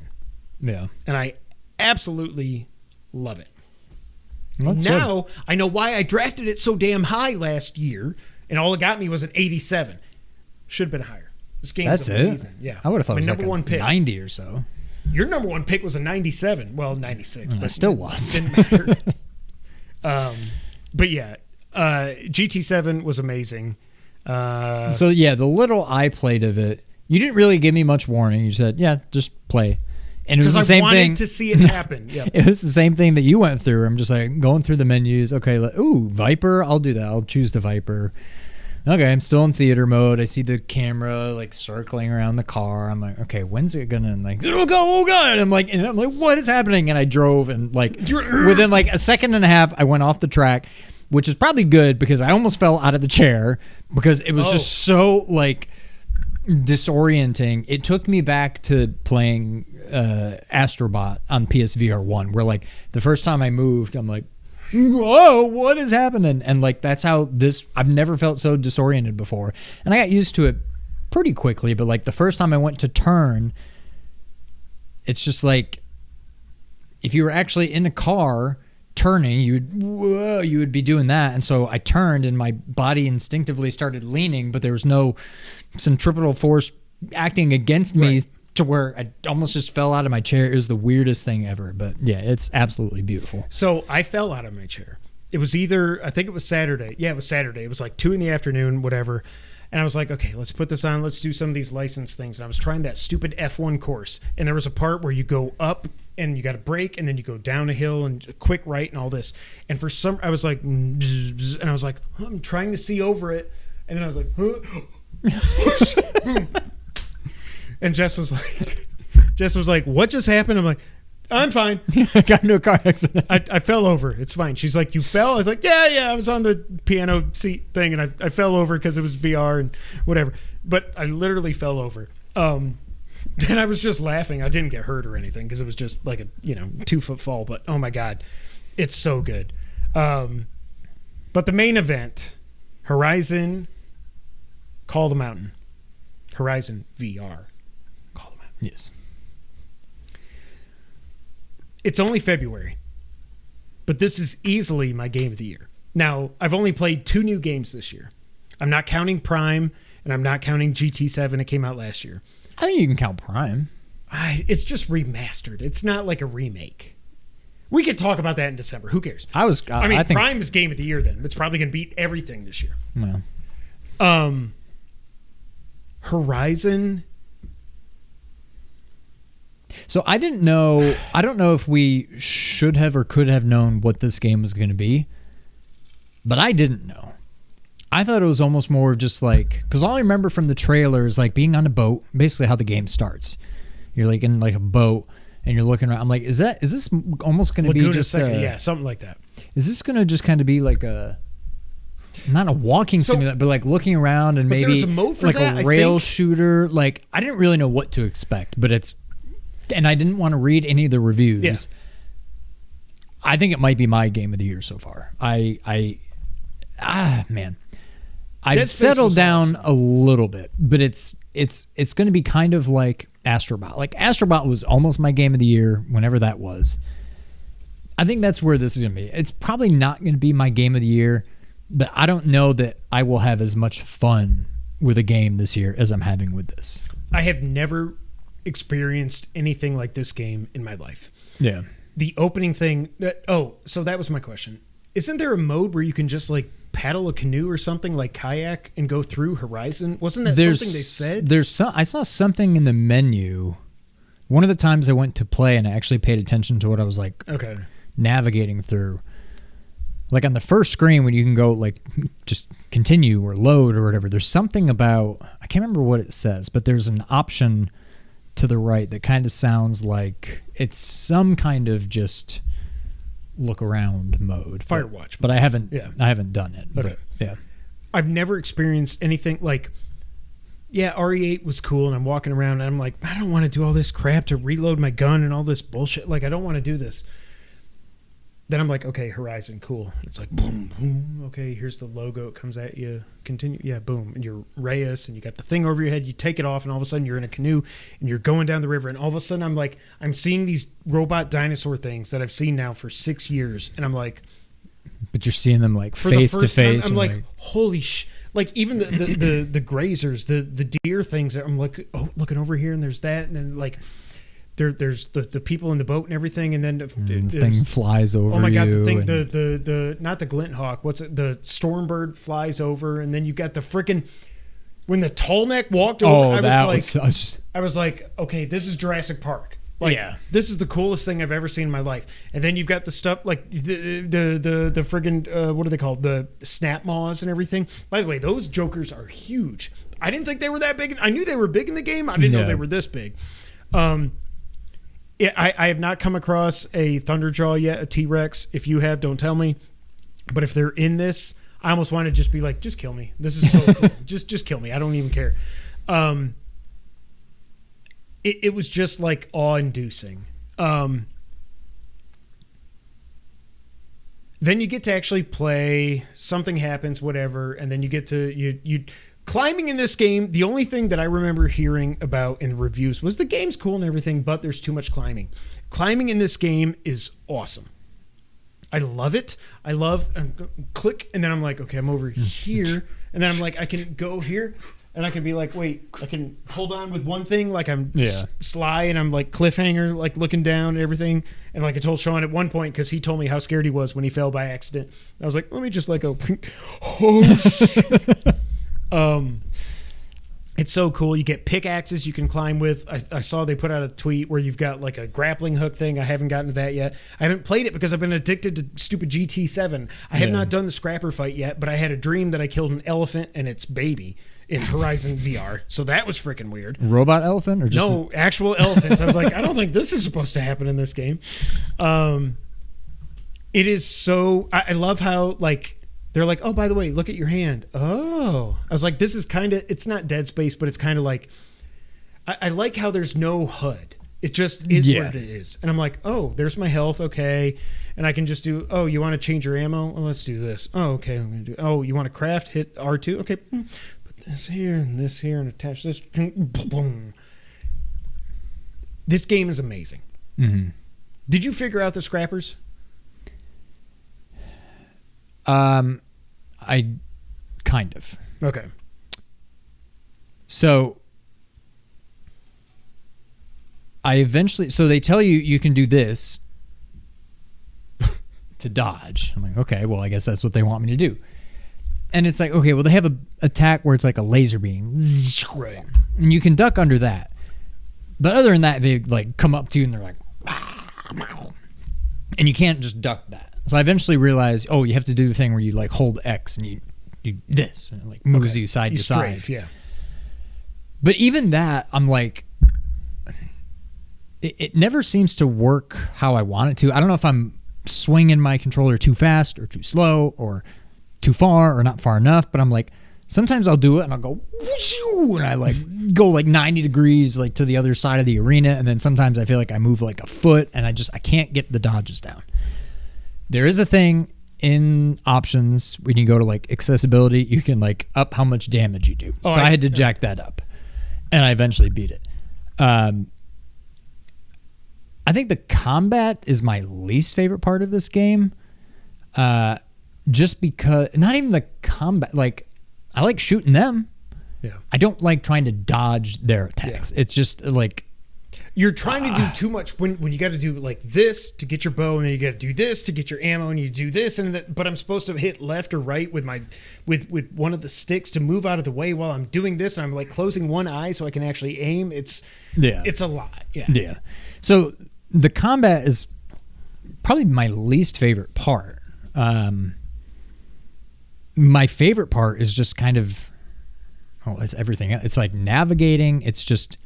Yeah. And I absolutely love it. That's now good. I know why I drafted it so damn high last year, and all it got me was an 87. Should have been higher. This game's That's amazing. it. Yeah, I would have thought my it was number like one a pick. 90 or so. Your number one pick was a 97. Well, 96. I But still lost. Didn't matter. But yeah, GT7 was amazing. So yeah, the little I played of it, you didn't really give me much warning. You said, yeah, just play. And it was the same I wanted thing. to see it happen. Yep. It was the same thing that you went through. I'm just like going through the menus. Okay, ooh, Viper. I'll do that. I'll choose the Viper. Okay, I'm still in theater mode. I see the camera like circling around the car. I'm like, okay, when's it gonna like? Oh god! And I'm like, what is happening? And I drove and like within like a second and a half, I went off the track, which is probably good because I almost fell out of the chair because it was just so like disorienting. It took me back to playing Astrobot on PSVR1, where like the first time I moved, I'm like, whoa, what is happening? And like that's how this, I've never felt so disoriented before, and I got used to it pretty quickly. But like the first time I went to turn, it's just like if you were actually in a car turning, you would be doing that. And so I turned and my body instinctively started leaning, but there was no centripetal force acting against me to where I almost just fell out of my chair. It was the weirdest thing ever, but yeah, it's absolutely beautiful. So I fell out of my chair. It was either, I think it was Saturday. Yeah, it was Saturday. It was like 2 p.m, whatever. And I was like, okay, let's put this on. Let's do some of these license things. And I was trying that stupid F1 course. And there was a part where you go up and you got to brake, and then you go down a hill and a quick right and all this. And for some, I was like, and I was like, I'm trying to see over it, and then I was like, boom. And Jess was like, what just happened? I'm like, I'm fine. I got into a car accident. I fell over. It's fine. She's like, you fell? I was like, yeah. I was on the piano seat thing, and I fell over because it was VR and whatever. But I literally fell over. And I was just laughing. I didn't get hurt or anything because it was just like a 2-foot fall. But oh my god, it's so good. But the main event, Horizon Call the Mountain, Horizon VR. Call the Mountain. Yes. It's only February, but this is easily my game of the year. Now, I've only played 2 new games this year. I'm not counting Prime, and I'm not counting GT7. It came out last year. I think you can count Prime. It's just remastered. It's not like a remake. We could talk about that in December. Who cares? I think Prime is game of the year then. It's probably going to beat everything this year. Well, Horizon. So I didn't know. I don't know if we should have or could have known what this game was going to be, but I didn't know. I thought it was almost more of just like, because all I remember from the trailer is like being on a boat, basically how the game starts. You're like in like a boat and you're looking around. I'm like, is this almost going to be just something like that? Is this going to just kind of be like not a walking simulator, but like looking around and maybe a mode for like that, a rail shooter? Like I didn't really know what to expect, but and I didn't want to read any of the reviews. Yeah. I think it might be my game of the year so far. Man. I've settled down a little bit, but it's going to be kind of like Astrobot. Like Astrobot was almost my game of the year whenever that was. I think that's where this is going to be. It's probably not going to be my game of the year, but I don't know that I will have as much fun with a game this year as I'm having with this. I have never experienced anything like this game in my life. Yeah. The opening thing. So that was my question. Isn't there a mode where you can just like paddle a canoe or something like Kayak and go through Horizon? Wasn't that something they said? I saw something in the menu. One of the times I went to play and I actually paid attention to what I was like navigating through. Like on the first screen when you can go like just continue or load or whatever, there's something about, I can't remember what it says, but there's an option to the right that kind of sounds like it's some kind of just look around mode. Firewatch. But I haven't done it. Okay. But yeah. I've never experienced anything like, RE8 was cool and I'm walking around and I'm like, I don't want to do all this crap to reload my gun and all this bullshit. Like, I don't want to do this. Then I'm like, okay, Horizon, cool. It's like, boom, boom. Okay, here's the logo. It comes at you. Continue. Yeah, boom. And you're Reyes and you got the thing over your head. You take it off and all of a sudden you're in a canoe and you're going down the river. And all of a sudden I'm seeing these robot dinosaur things that I've seen now for 6 years. And I'm like. But you're seeing them like face to face. I'm like, holy like even the grazers, the deer things. I'm like, oh, looking over here and there's that. And then like. There's the people in the boat and everything, and then the thing flies over. Oh my god, the thing, and the not the glint hawk. What's it? The Stormbird flies over, and then you got the freaking when the tall neck walked over. I was like, okay, this is Jurassic Park. Like, this is the coolest thing I've ever seen in my life. And then you've got the stuff like the friggin' what are they called? The snap maws and everything. By the way, those jokers are huge. I didn't think they were that big. I knew they were big in the game. I didn't know they were this big. I have not come across a Thunderjaw yet, a T-Rex. If you have, don't tell me. But if they're in this, I almost want to just be like, just kill me. This is so cool. Just kill me. I don't even care. It was just like awe-inducing. Then you get to actually play. Something happens, whatever, and then you get to you. Climbing in this game, the only thing that I remember hearing about in the reviews was the game's cool and everything, but there's too much climbing. Climbing in this game is awesome. I love it. I love click, and then I'm like, okay, I'm over here, and then I'm like, I can go here, and I can be like, wait, I can hold on with one thing, like I'm Sly, and I'm like cliffhanger, like looking down and everything, and like I told Sean at one point because he told me how scared he was when he fell by accident. I was like, let me just like go, oh shit. It's so cool. You get pickaxes you can climb with. I saw they put out a tweet where you've got like a grappling hook thing. I haven't gotten to that yet. I haven't played it because I've been addicted to stupid GT7. I have not done the scrapper fight yet, but I had a dream that I killed an elephant and its baby in Horizon VR. So that was freaking weird. Robot elephant or just no actual elephants? I was like, I don't think this is supposed to happen in this game. It is so. I love how like. They're like, oh, by the way, look at your hand. Oh. I was like, this is kind of, it's not Dead Space, but it's kind of like, I like how there's no HUD. It just is what it is. And I'm like, oh, there's my health. Okay. And I can just do, oh, you want to change your ammo? Well, let's do this. Oh, okay. I'm going to do, oh, you want to craft? Hit R2? Okay. Put this here and attach this. Boom. This game is amazing. Mm-hmm. Did you figure out the scrappers? I kind of. Okay. So I eventually, so they tell you can do this to dodge. I'm like, okay, well, I guess that's what they want me to do. And it's like, okay, well, they have a attack where it's like a laser beam. Right. And you can duck under that. But other than that, they like come up to you and they're like, and you can't just duck that. So I eventually realized, oh, you have to do the thing where you like hold X and you do this and it like moves you side to side. Strafe, yeah. But even that, I'm like, it never seems to work how I want it to. I don't know if I'm swinging my controller too fast or too slow or too far or not far enough, but I'm like, sometimes I'll do it and I'll go, and I like go like 90 degrees like to the other side of the arena, and then sometimes I feel like I move like a foot and I can't get the dodges down. There is a thing in options when you go to like accessibility, you can like up how much damage you do. So I had to jack that up, and I eventually beat it. I think the combat is my least favorite part of this game, just because not even the combat. Like I like shooting them. Yeah. I don't like trying to dodge their attacks. Yeah. It's just like. You're trying to do too much when you got to do like this to get your bow, and then you got to do this to get your ammo, and you do this, but I'm supposed to hit left or right with my with one of the sticks to move out of the way while I'm doing this, and I'm like closing one eye so I can actually aim. It's a lot. Yeah. So the combat is probably my least favorite part. My favorite part is just kind of it's everything. It's like navigating. It's just.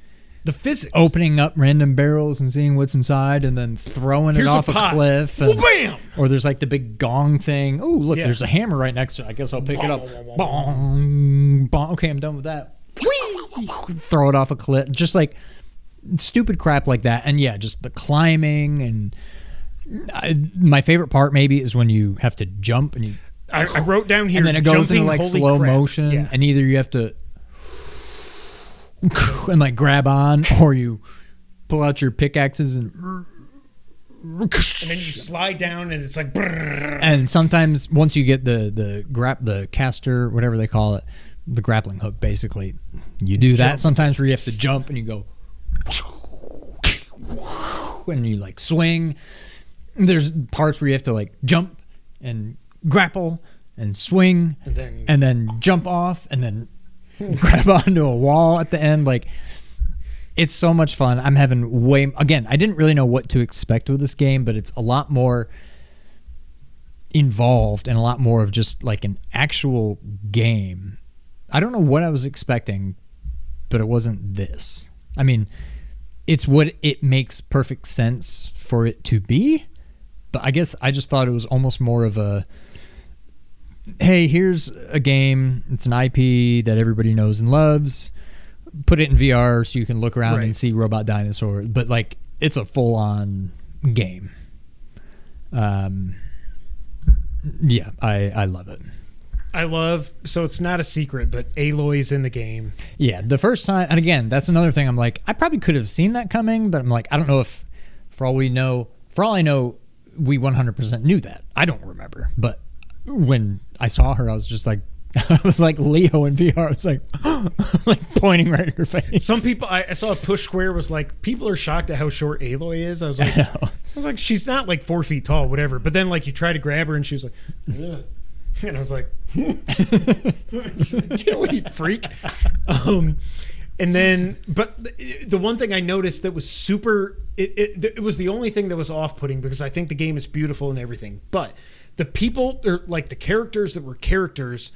The physics. Opening up random barrels and seeing what's inside and then throwing it off a cliff. And, bam! Or there's like the big gong thing. Oh, look, there's a hammer right next to it. I guess I'll pick it up. Bong, bong. Okay, I'm done with that. Throw it off a cliff. Just like stupid crap like that. And yeah, just the climbing. And my favorite part maybe is when you have to jump and you. I wrote down here. And then it goes into like slow motion. Yeah. And either you have to. And like grab on, or you pull out your pickaxes and then you slide down and it's like and sometimes once you get the caster, whatever they call it, the grappling hook, basically you do that sometimes where you have to jump and you go and you like swing. There's parts where you have to like jump and grapple and swing and then jump off and then grab onto a wall at the end. Like, it's so much fun. I'm having again, I didn't really know what to expect with this game, but it's a lot more involved and a lot more of just like an actual game. I don't know what I was expecting, but it wasn't this. I mean, it's what it makes perfect sense for it to be, but I guess I just thought it was almost more of a hey, here's a game. It's an IP that everybody knows and loves. Put it in VR so you can look around and see robot dinosaurs. But like, it's a full-on game. Yeah, I love it. So it's not a secret, but Aloy's in the game. Yeah, the first time, and again, that's another thing. I'm like, I probably could have seen that coming, but I'm like, I don't know if, for all I know, we 100% knew that. I don't remember, but when I saw her, I was just like, I was like Leo in VR. I was like, like pointing right at her face. Some people, I saw a push square was like, people are shocked at how short Aloy is. I was like, she's not like 4 feet tall, whatever. But then like you try to grab her and she was like, ugh. And I was like, get away, freak. And then, but the one thing I noticed that was super, it was the only thing that was off-putting, because I think the game is beautiful and everything. But the people, they're like the characters that were characters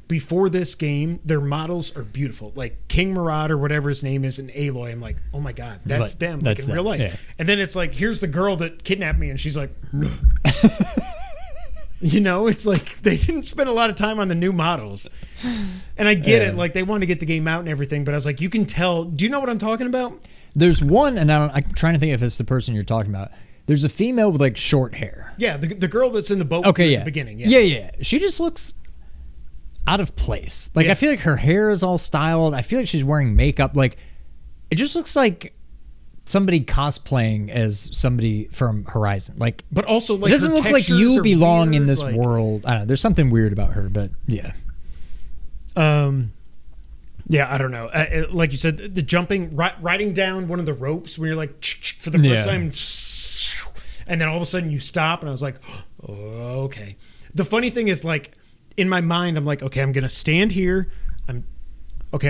before this game, their models are beautiful. Like King Murad or whatever his name is in Aloy. I'm like, oh my God, that's them, like in real life. Yeah. And then it's like, here's the girl that kidnapped me, and she's like, you know, it's like they didn't spend a lot of time on the new models. And I get it, like they want to get the game out and everything, but I was like, you can tell. Do you know what I'm talking about? There's one, and I'm trying to think if it's the person you're talking about. There's a female with like short hair. Yeah, the girl that's in the boat at the beginning. Yeah. She just looks out of place. Like, I feel like her hair is all styled. I feel like she's wearing makeup. Like, it just looks like somebody cosplaying as somebody from Horizon. Like, but also like it doesn't look like you belong weird, in this like, world. I don't know. There's something weird about her, but yeah. Yeah, I don't know. Like you said, the jumping, riding down one of the ropes when you're like for the first time, and then all of a sudden you stop, and I was like, oh, okay. The funny thing is, like, in my mind, I'm like, okay, I'm gonna stand here. I'm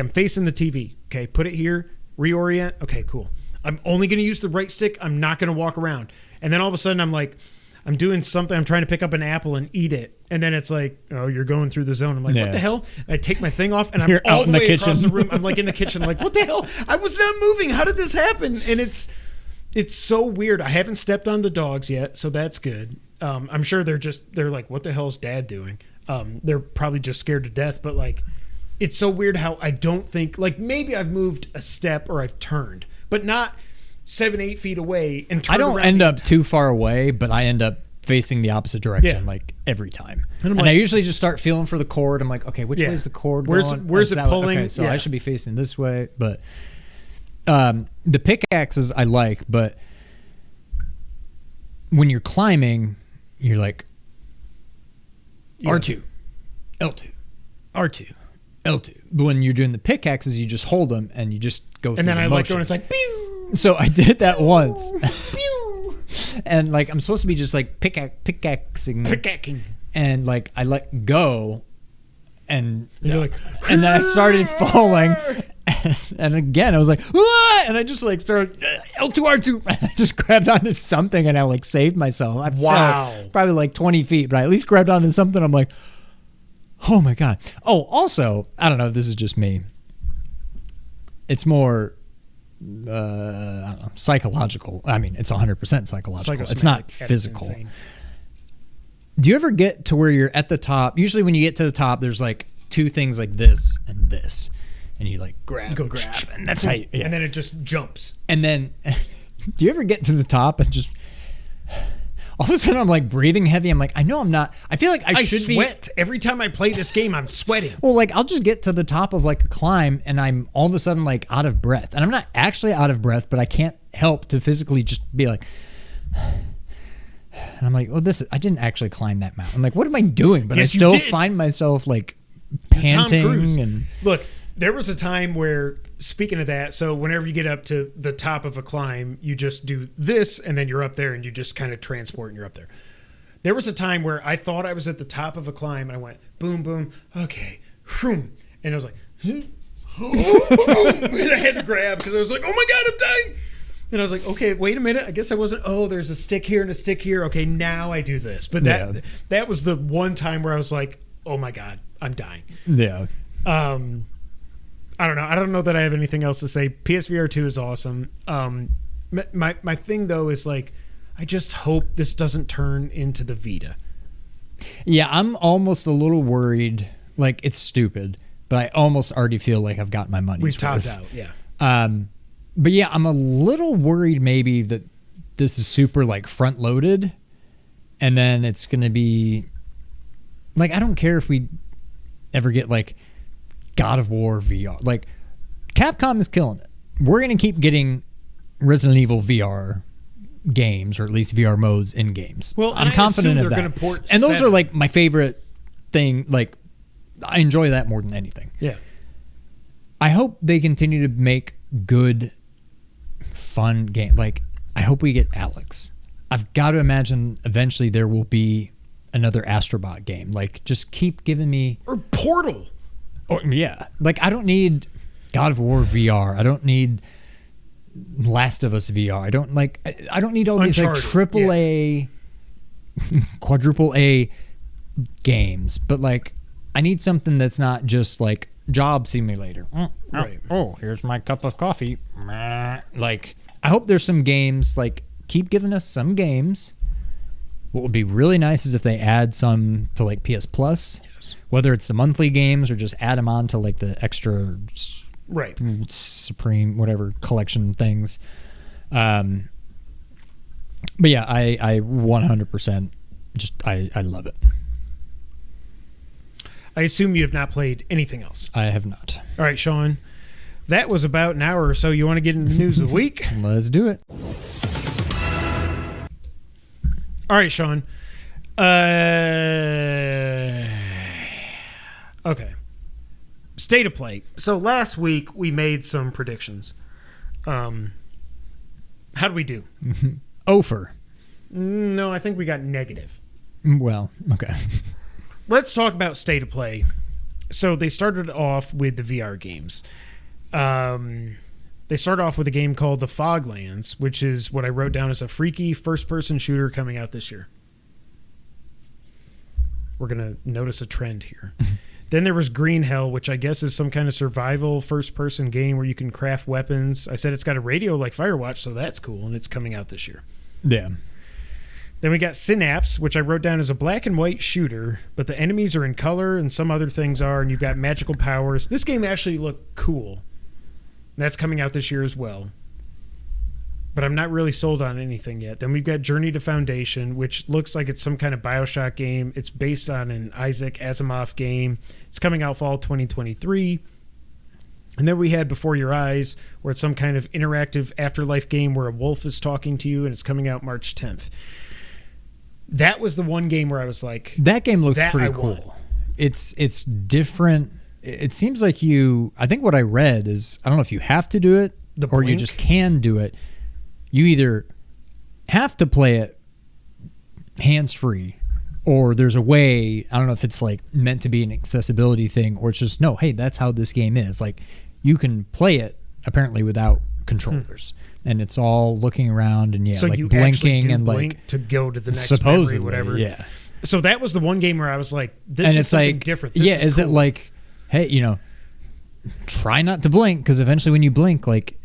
facing the TV. Okay, put it here. Reorient. Okay, cool. I'm only gonna use the right stick. I'm not gonna walk around. And then all of a sudden, I'm like, I'm doing something. I'm trying to pick up an apple and eat it. And then it's like, oh, you're going through the zone. I'm like, what the hell? And I take my thing off, and I'm all the way across the room. I'm like in the kitchen. I'm like, what the hell? I was not moving. How did this happen? And it's so weird. I haven't stepped on the dogs yet, so that's good. I'm sure they're like, what the hell is Dad doing? They're probably just scared to death. But like, it's so weird how I don't think, like, maybe I've moved a step or I've turned, but not 7-8 feet away and turned. I don't end up too far away, but I end up facing the opposite direction like every time. And I usually just start feeling for the cord. I'm like, okay, which way is the cord going? Where's it pulling? Okay, so I should be facing this way. But the pickaxes I like, but when you're climbing, you're like R2, L2, R2, L2. But when you're doing the pickaxes, you just hold them and you just go. And then I let go, and it's like, pew! So I did that once. Pew! And like, I'm supposed to be just like pickaxing. And like, I let go, and you're like, and then I started falling. And again, I was like, ah! And I just like started L2, R2. And I just grabbed onto something, and I like saved myself. I fell probably like 20 feet, but I at least grabbed onto something. I'm like, oh my God. Oh, also, I don't know if this is just me. It's more I don't know, psychological. I mean, it's 100% psychological. It's not physical. Do you ever get to where you're at the top? Usually when you get to the top, there's like two things like this and this. And you like grab, and that's how you, and then it just jumps. And then, do you ever get to the top and just all of a sudden I'm like breathing heavy? I'm like, I know I'm not. I feel like I should be. Sweat every time I play this game. I'm sweating. Well, like I'll just get to the top of like a climb, and I'm all of a sudden like out of breath, and I'm not actually out of breath, but I can't help to physically just be like. And I'm like, well, I didn't actually climb that mountain. Like, what am I doing? But I still find myself like panting and look. There was a time where, speaking of that, so whenever you get up to the top of a climb, you just do this, and then you're up there, and you just kind of transport, and you're up there. There was a time where I thought I was at the top of a climb, and I went, boom, boom, okay, and I was like, and I had to grab, because I was like, oh my God, I'm dying. And I was like, okay, wait a minute, I guess I wasn't, there's a stick here and a stick here. Okay, now I do this. But that was the one time where I was like, oh my God, I'm dying. Yeah. I don't know. I don't know that I have anything else to say. PSVR2 is awesome. My thing though is like, I just hope this doesn't turn into the Vita. Yeah, I'm almost a little worried. Like, it's stupid, but I almost already feel like I've got my money's worth. We've topped out. Yeah. But yeah, I'm a little worried maybe that this is super like front loaded, and then it's gonna be like, I don't care if we ever get like God of War VR. Like, Capcom is killing it. We're going to keep getting Resident Evil VR games, or at least VR modes in games. Well, I'm confident of that. Gonna port and those are like my favorite thing. Like, I enjoy that more than anything. Yeah. I hope they continue to make good, fun game. Like, I hope we get Alex. I've got to imagine eventually there will be another Astrobot game. Like, just keep giving me... Or Portal. Or, yeah. Like, I don't need God of War VR. I don't need Last of Us VR. I don't need all these like triple A, quadruple A games. But like, I need something that's not just like job simulator. Right. Oh, here's my cup of coffee. Like, I hope there's some games. Like, keep giving us some games. What would be really nice is if they add some to like PS Plus, whether it's the monthly games or just add them on to like the extra Supreme whatever collection things. But yeah, I 100% I love it. I assume you have not played anything else. I have not. All right, Sean. That was about an hour or so. You want to get into the news of the week? Let's do it. All right, Sean. Okay. State of play. So last week we made some predictions. How did we do? Over. No, I think we got negative. Well, okay. Let's talk about state of play. So they started off with the VR games. They start off with a game called The Foglands, which is what I wrote down as a freaky first-person shooter coming out this year. We're going to notice a trend here. Then there was Green Hell, which I guess is some kind of survival first-person game where you can craft weapons. I said it's got a radio like Firewatch, so that's cool, and it's coming out this year. Yeah. Then we got Synapse, which I wrote down as a black and white shooter, but the enemies are in color and some other things are, and you've got magical powers. This game actually looked cool. That's coming out this year as well. But I'm not really sold on anything yet. Then we've got Journey to Foundation, which looks like it's some kind of BioShock game. It's based on an Isaac Asimov game. It's coming out fall 2023. And then we had Before Your Eyes, where it's some kind of interactive afterlife game where a wolf is talking to you, and it's coming out March 10th. That was the one game where I was like... That game looks pretty cool. It's different. It seems like I think what I read is, I don't know if you have to do it or you just can do it. You either have to play it hands-free or there's a way, I don't know if it's like meant to be an accessibility thing or it's just, no, hey, that's how this game is. Like, you can play it apparently without controllers. And it's all looking around and so like you blinking and blink like to go to the next supposedly, memory, whatever. Yeah. So that was the one game where I was like, this and is it's something like, different. Is cool. it like, hey, try not to blink because eventually when you blink, like,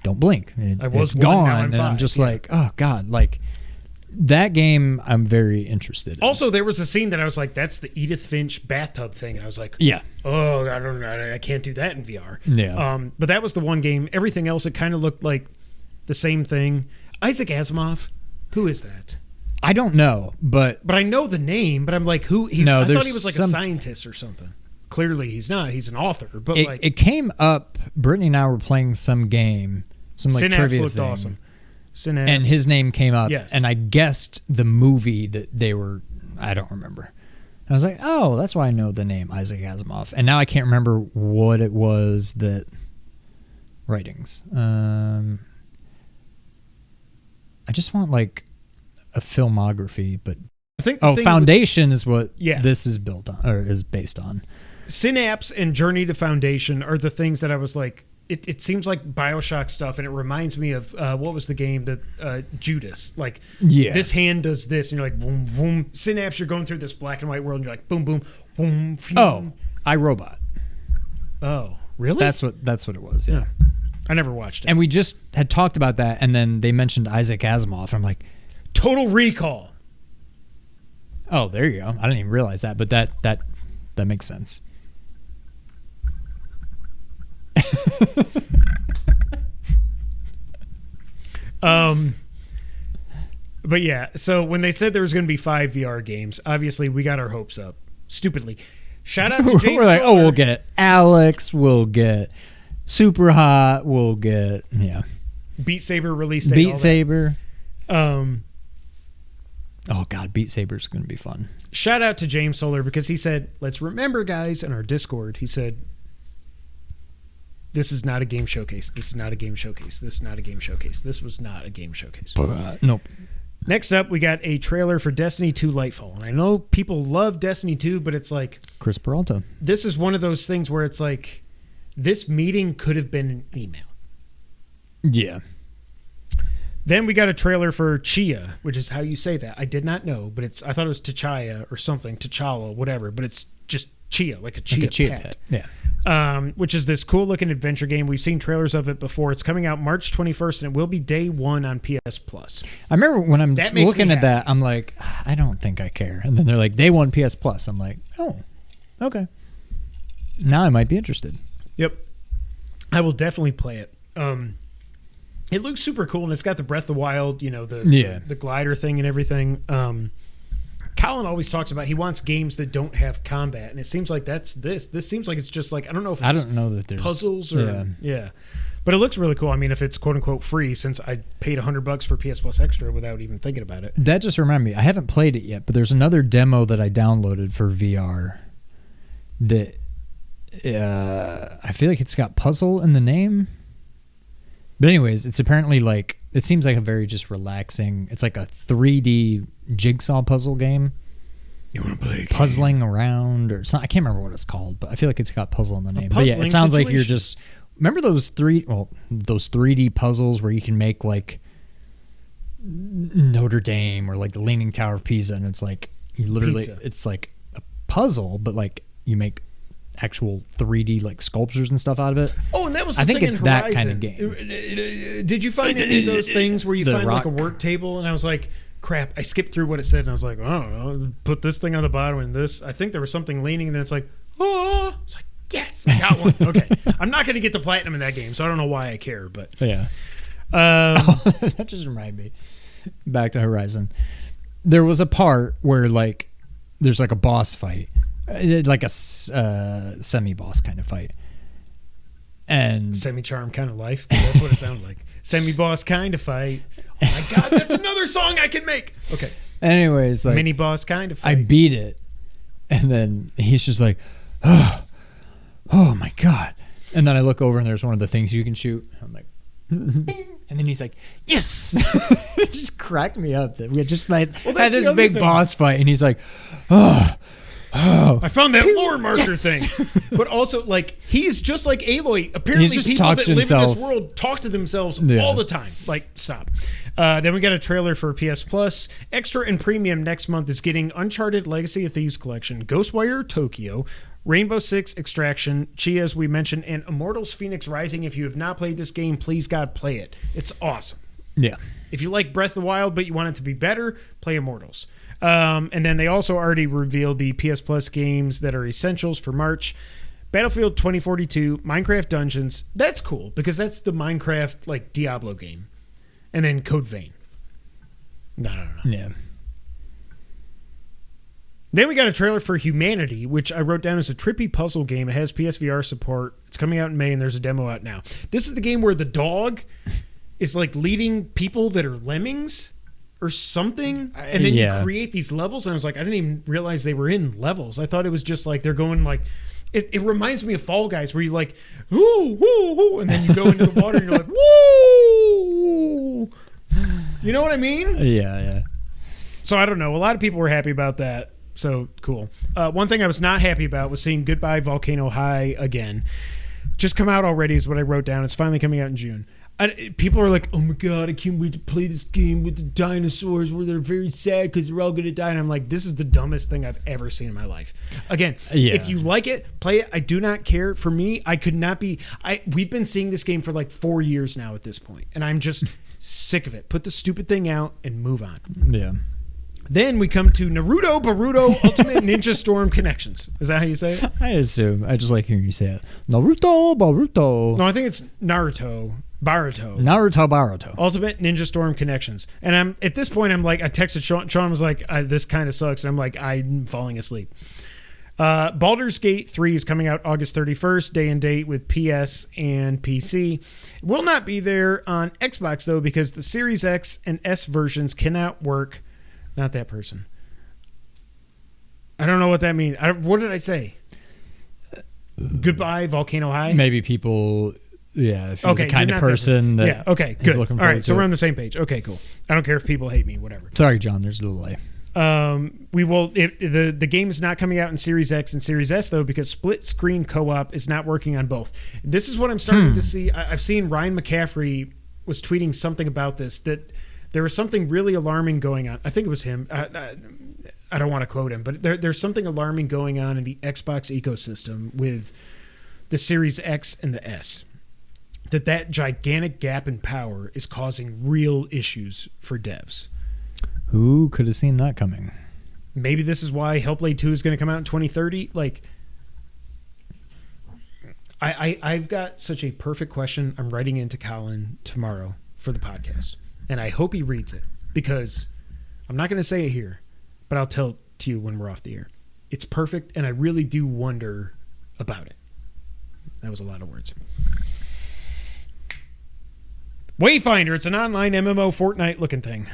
don't blink. It's gone. And I'm just like, oh God, like that game I'm very interested in. Also, there was a scene that I was like, that's the Edith Finch bathtub thing. And I was like, yeah. Oh, I don't know. I can't do that in VR. Yeah. But that was the one game. Everything else, it kind of looked like the same thing. Isaac Asimov, who is that? I don't know, but I know the name, but I'm like, who? I thought he was like a scientist or something. Clearly, he's not. He's an author. But it came up. Brittany and I were playing some game, some like Synapse trivia looked thing, awesome. Synapse. And his name came up. Yes. And I guessed the movie that they were. I don't remember. And I was like, oh, that's why I know the name Isaac Asimov. And now I can't remember what it was that writings. I just want like a filmography, but I think Foundation is what this is built on or is based on. Synapse and Journey to Foundation are the things that I was like, it seems like BioShock stuff, and it reminds me of what was the game that Judas, like this hand does this, and you're like boom boom. Synapse, you're going through this black and white world, and you're like boom boom boom. iRobot. Oh, really? That's what it was. Yeah. I never watched it. And we just had talked about that, and then they mentioned Isaac Asimov. I'm like, Total Recall. Oh, there you go. I didn't even realize that, but that makes sense. But yeah, so when they said there was going to be 5 VR games, obviously we got our hopes up. Stupidly. Shout out to James We're like, Solar. we'll get Alex, we'll get Super Hot, we'll get Beat Saber release date. Beat Saber. Oh God, Beat Saber's going to be fun. Shout out to James Solar because he said, let's remember, guys, in our Discord, he said, this is not a game showcase. This is not a game showcase. This is not a game showcase. This was not a game showcase. Nope. Next up, we got a trailer for Destiny 2 Lightfall. And I know people love Destiny 2, but it's like... Chris Peralta. This is one of those things where it's like, this meeting could have been an email. Yeah. Then we got a trailer for Chia, which is how you say that. I did not know, but I thought it was T'Challa or something, T'Challa, whatever, but it's just Chia, like a chia pet. Yeah. Which is this cool-looking adventure game. We've seen trailers of it before. It's coming out March 21st, and it will be day one on PS Plus. I remember when I'm looking at that, I'm like, I don't think I care. And then they're like, day one PS Plus. I'm like, oh, okay. Now I might be interested. Yep. I will definitely play it. It looks super cool, and it's got the Breath of the Wild, the glider thing and everything. Colin always talks about he wants games that don't have combat, and it seems like that's this. This seems like it's just like, I don't know if it's that there's puzzles or but it looks really cool. I mean, if it's quote unquote free, since I paid $100 for PS Plus Extra without even thinking about it. That just reminded me, I haven't played it yet, but there's another demo that I downloaded for VR that I feel like it's got puzzle in the name. But anyways, it's apparently like, it seems like a very just relaxing, it's like a 3D jigsaw puzzle game. You want to play puzzling around or something? I can't remember what it's called, but I feel like it's got puzzle in the name. But yeah, it sounds like you're just, remember those 3D puzzles where you can make like Notre Dame or like the Leaning Tower of Pisa, and it's like you literally it's like a puzzle, but like you make actual 3D like sculptures and stuff out of it. Oh, and that was the I think thing it's in that Horizon. kind of game. Did you find any of those things where you find rock. like a work table, and I was like, crap, I skipped through what it said, and I was like, oh, I'll put this thing on the bottom and this. I think there was something leaning, and then it's like, oh, it's like, yes, I got one. Okay. I'm not going to get the platinum in that game, so I don't know why I care, but yeah. That just reminded me. Back to Horizon. There was a part where like there's like a boss fight, like a semi-boss kind of fight. And semi-charm kind of life, 'cause that's what it sounded like. Semi-boss kind of fight. Oh my god, that's another song I can make. Okay. Anyways, like mini boss kind of fight. I beat it, and then he's just like, oh my god. And then I look over and there's one of the things you can shoot. I'm like, and then he's like, yes. It just cracked me up that we had just like had this big boss fight, and he's like, oh. I found that lore marker thing. But also, like, he's just like Aloy. Apparently, people that live in this world talk to themselves all the time. Like, stop. Then we got a trailer for PS Plus. Extra and Premium next month is getting Uncharted Legacy of Thieves Collection, Ghostwire Tokyo, Rainbow Six Extraction, Chia, as we mentioned, and Immortals Phoenix Rising. If you have not played this game, please, God, play it. It's awesome. Yeah. If you like Breath of the Wild, but you want it to be better, play Immortals. And then they also already revealed the PS Plus games that are essentials for March. Battlefield 2042, Minecraft Dungeons. That's cool because that's the Minecraft like Diablo game. And then Code Vein. No. Yeah. Then we got a trailer for Humanity, which I wrote down as a trippy puzzle game. It has PSVR support. It's coming out in May, and there's a demo out now. This is the game where the dog is like leading people that are lemmings or something, and then you create these levels, and I was like, I didn't even realize they were in levels. I thought it was just like they're going like, it reminds me of Fall Guys, where you like, woo, woo, woo, and then you go into the water, and you're like, woo! You know what I mean? Yeah. So I don't know. A lot of people were happy about that. So cool. One thing I was not happy about was seeing Goodbye Volcano High again. Just come out already is what I wrote down. It's finally coming out in June. People are like, oh my god, I can't wait to play this game with the dinosaurs where they're very sad because they're all going to die. And I'm like, this is the dumbest thing I've ever seen in my life. Again, if you like it, play it. I do not care. For me, I could not be... We've been seeing this game for like 4 years now at this point, and I'm just sick of it. Put the stupid thing out and move on. Yeah. Then we come to Naruto, Boruto, Ultimate Ninja Storm Connections. Is that how you say it? I assume. I just like hearing you say it. Naruto, Boruto. No, I think it's Naruto. Naruto, Baruto. Ultimate Ninja Storm Connections. And I'm at this point, I'm like, I texted Sean. Sean was like, this kind of sucks. And I'm like, I'm falling asleep. Baldur's Gate 3 is coming out August 31st, day and date with PS and PC. It will not be there on Xbox, though, because the Series X and S versions cannot work. Not that person. I don't know what that means. What did I say? Goodbye, Volcano High? Maybe people Yeah, if you're Okay, the kind you're of not that person that yeah, okay, is good. looking All forward right, so to we're it. on the same page. Okay, cool. I don't care if people hate me, whatever. Sorry, John, there's a delay. We will. The game is not coming out in Series X and Series S though, because split screen co-op is not working on both. This is what I'm starting to see. I've seen Ryan McCaffrey was tweeting something about this, that there was something really alarming going on. I think it was him. I don't want to quote him, but there's something alarming going on in the Xbox ecosystem with the Series X and the S. That gigantic gap in power is causing real issues for devs. Who could have seen that coming? Maybe this is why Hellblade 2 is going to come out in 2030. Like, I've got such a perfect question. I'm writing into Colin tomorrow for the podcast, and I hope he reads it, because I'm not going to say it here, but I'll tell it to you when we're off the air. It's perfect, and I really do wonder about it. That was a lot of words. Wayfinder. It's an online MMO Fortnite looking thing.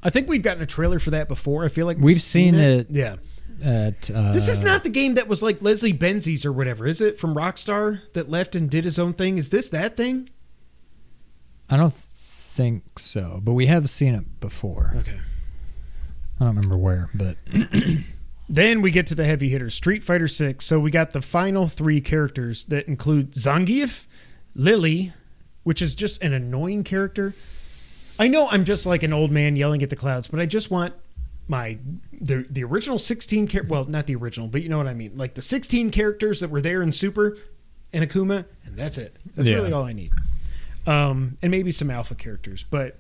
I think we've gotten a trailer for that before. I feel like we've seen it. Yeah. At, this is not the game that was like Leslie Benzies or whatever, is it? From Rockstar that left and did his own thing. Is this that thing? I don't think so, but we have seen it before. Okay. I don't remember where, but then we get to the heavy hitters. Street Fighter 6. So we got the final 3 characters that include Zangief, Lily, which is just an annoying character. I know I'm just like an old man yelling at the clouds, but I just want the original 16 well, not the original, but you know what I mean, like the 16 characters that were there in Super and Akuma, and that's it. That's really all I need. And maybe some alpha characters, but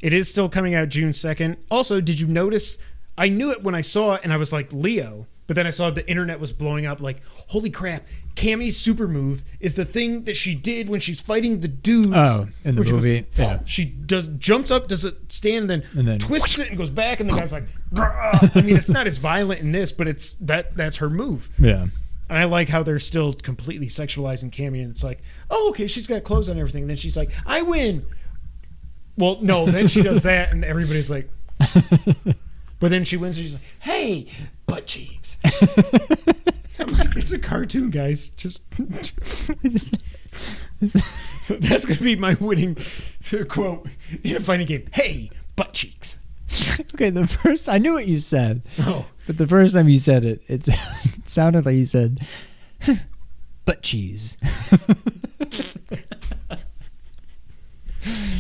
it is still coming out June 2nd. Also, did you notice, I knew it when I saw it and I was like, Leo, but then I saw the internet was blowing up like, holy crap, Cammy's super move is the thing that she did when she's fighting the dudes. Oh, in the movie. She jumps up, does a stand, and then twists it and goes back, and the guy's like, I mean, it's not as violent in this, but it's that's her move. Yeah. And I like how they're still completely sexualizing Cammy, and it's like, oh, okay, she's got clothes on and everything. And then she's like, I win. Well, no, then she does that, and everybody's like, but then she wins, and she's like, hey, butt cheeks. I'm like, it's a cartoon, guys. Just that's gonna be my winning quote in a fighting game. Hey, butt cheeks. Okay, I knew what you said. Oh, but the first time you said it, it sounded like you said butt cheese.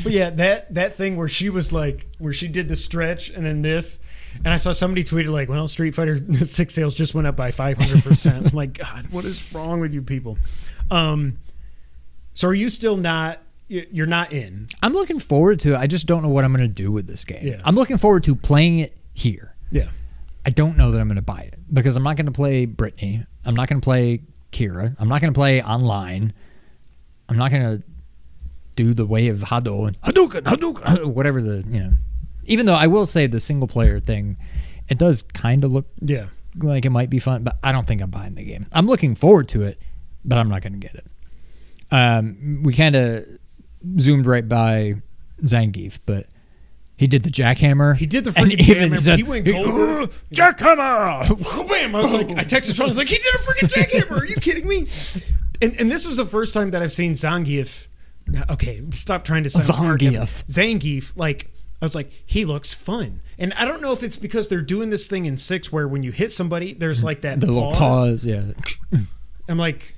But yeah, that thing where she was like, where she did the stretch and then this, and I saw somebody tweeted like, well, Street Fighter 6 sales just went up by 500%. I'm like, God, what is wrong with you people? So are you still not, you're not in? I'm looking forward to it. I just don't know what I'm going to do with this game. Yeah. I'm looking forward to playing it here. Yeah. I don't know that I'm going to buy it because I'm not going to play Brittany. I'm not going to play Kira. I'm not going to play online. I'm not going to do the way of Hadouken, whatever even though I will say the single player thing, it does kind of look like it might be fun, but I don't think I'm buying the game. I'm looking forward to it, but I'm not going to get it. We kind of zoomed right by Zangief, but he did the jackhammer. He did the freaking jackhammer. He went gold. Jackhammer! Bam! I was like, I texted Sean. I was like, he did a freaking jackhammer. Are you kidding me? And this was the first time that I've seen Zangief. Okay, stop trying to sound smart. Zangief, like, I was like, he looks fun. And I don't know if it's because they're doing this thing in 6 where when you hit somebody, there's like that little pause. Yeah. I'm like,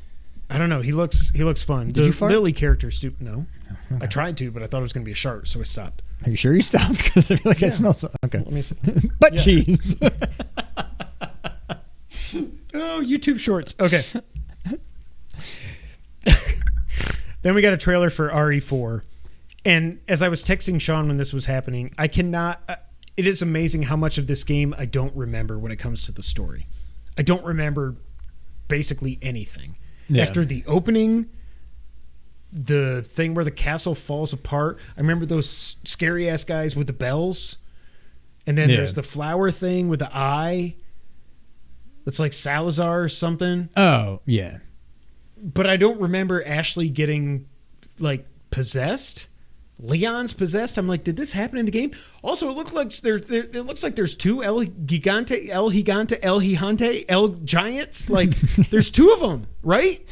I don't know. He looks fun. Did you fart? Lily character, no. Okay. I tried to, but I thought it was going to be a shark, so I stopped. Are you sure you stopped? Because I feel like I smell something. Okay. Let me see. Butt cheese. Oh, YouTube shorts. Okay. Then we got a trailer for RE4. And as I was texting Sean when this was happening, I cannot... it is amazing how much of this game I don't remember when it comes to the story. I don't remember basically anything. Yeah. After the opening, the thing where the castle falls apart, I remember those scary-ass guys with the bells. And then there's the flower thing with the eye. That's like Salazar or something. Oh, yeah. But I don't remember Ashley getting, like, possessed. Leon's possessed. I'm like, did this happen in the game? Also, it looks like there's 2 El Gigante, El Giants. Like, there's 2 of them, right?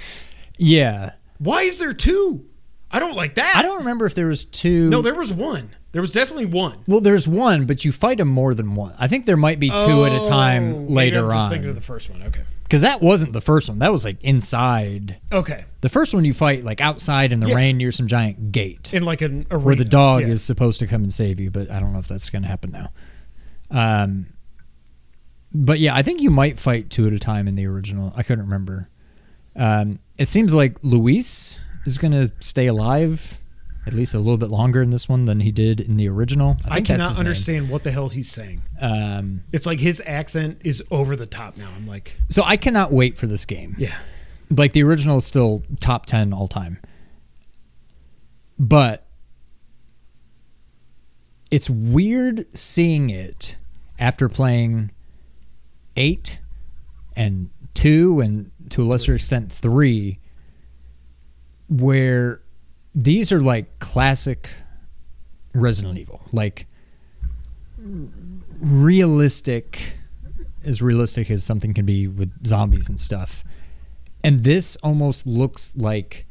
Yeah. Why is there 2? I don't like that. I don't remember if there was 2. No, there was 1. There was definitely 1. Well, there's 1, but you fight them more than 1. I think there might be 2 at a time later I'm just on. thinking of the first one. Okay. Because that wasn't the first one. That was like inside. Okay. The first one you fight like outside in the rain near some giant gate. In like an arena. Where the dog is supposed to come and save you, but I don't know if that's going to happen now. But yeah, I think you might fight 2 at a time in the original. I couldn't remember. It seems like Luis is going to stay alive at least a little bit longer in this one than he did in the original. I cannot understand what the hell he's saying. It's like his accent is over the top now. I'm like... So I cannot wait for this game. Yeah. Like the original is still top 10 all time. But it's weird seeing it after playing 8 and 2 and to a lesser extent 3, where these are like classic Resident Evil, like realistic as something can be with zombies and stuff. And this almost looks like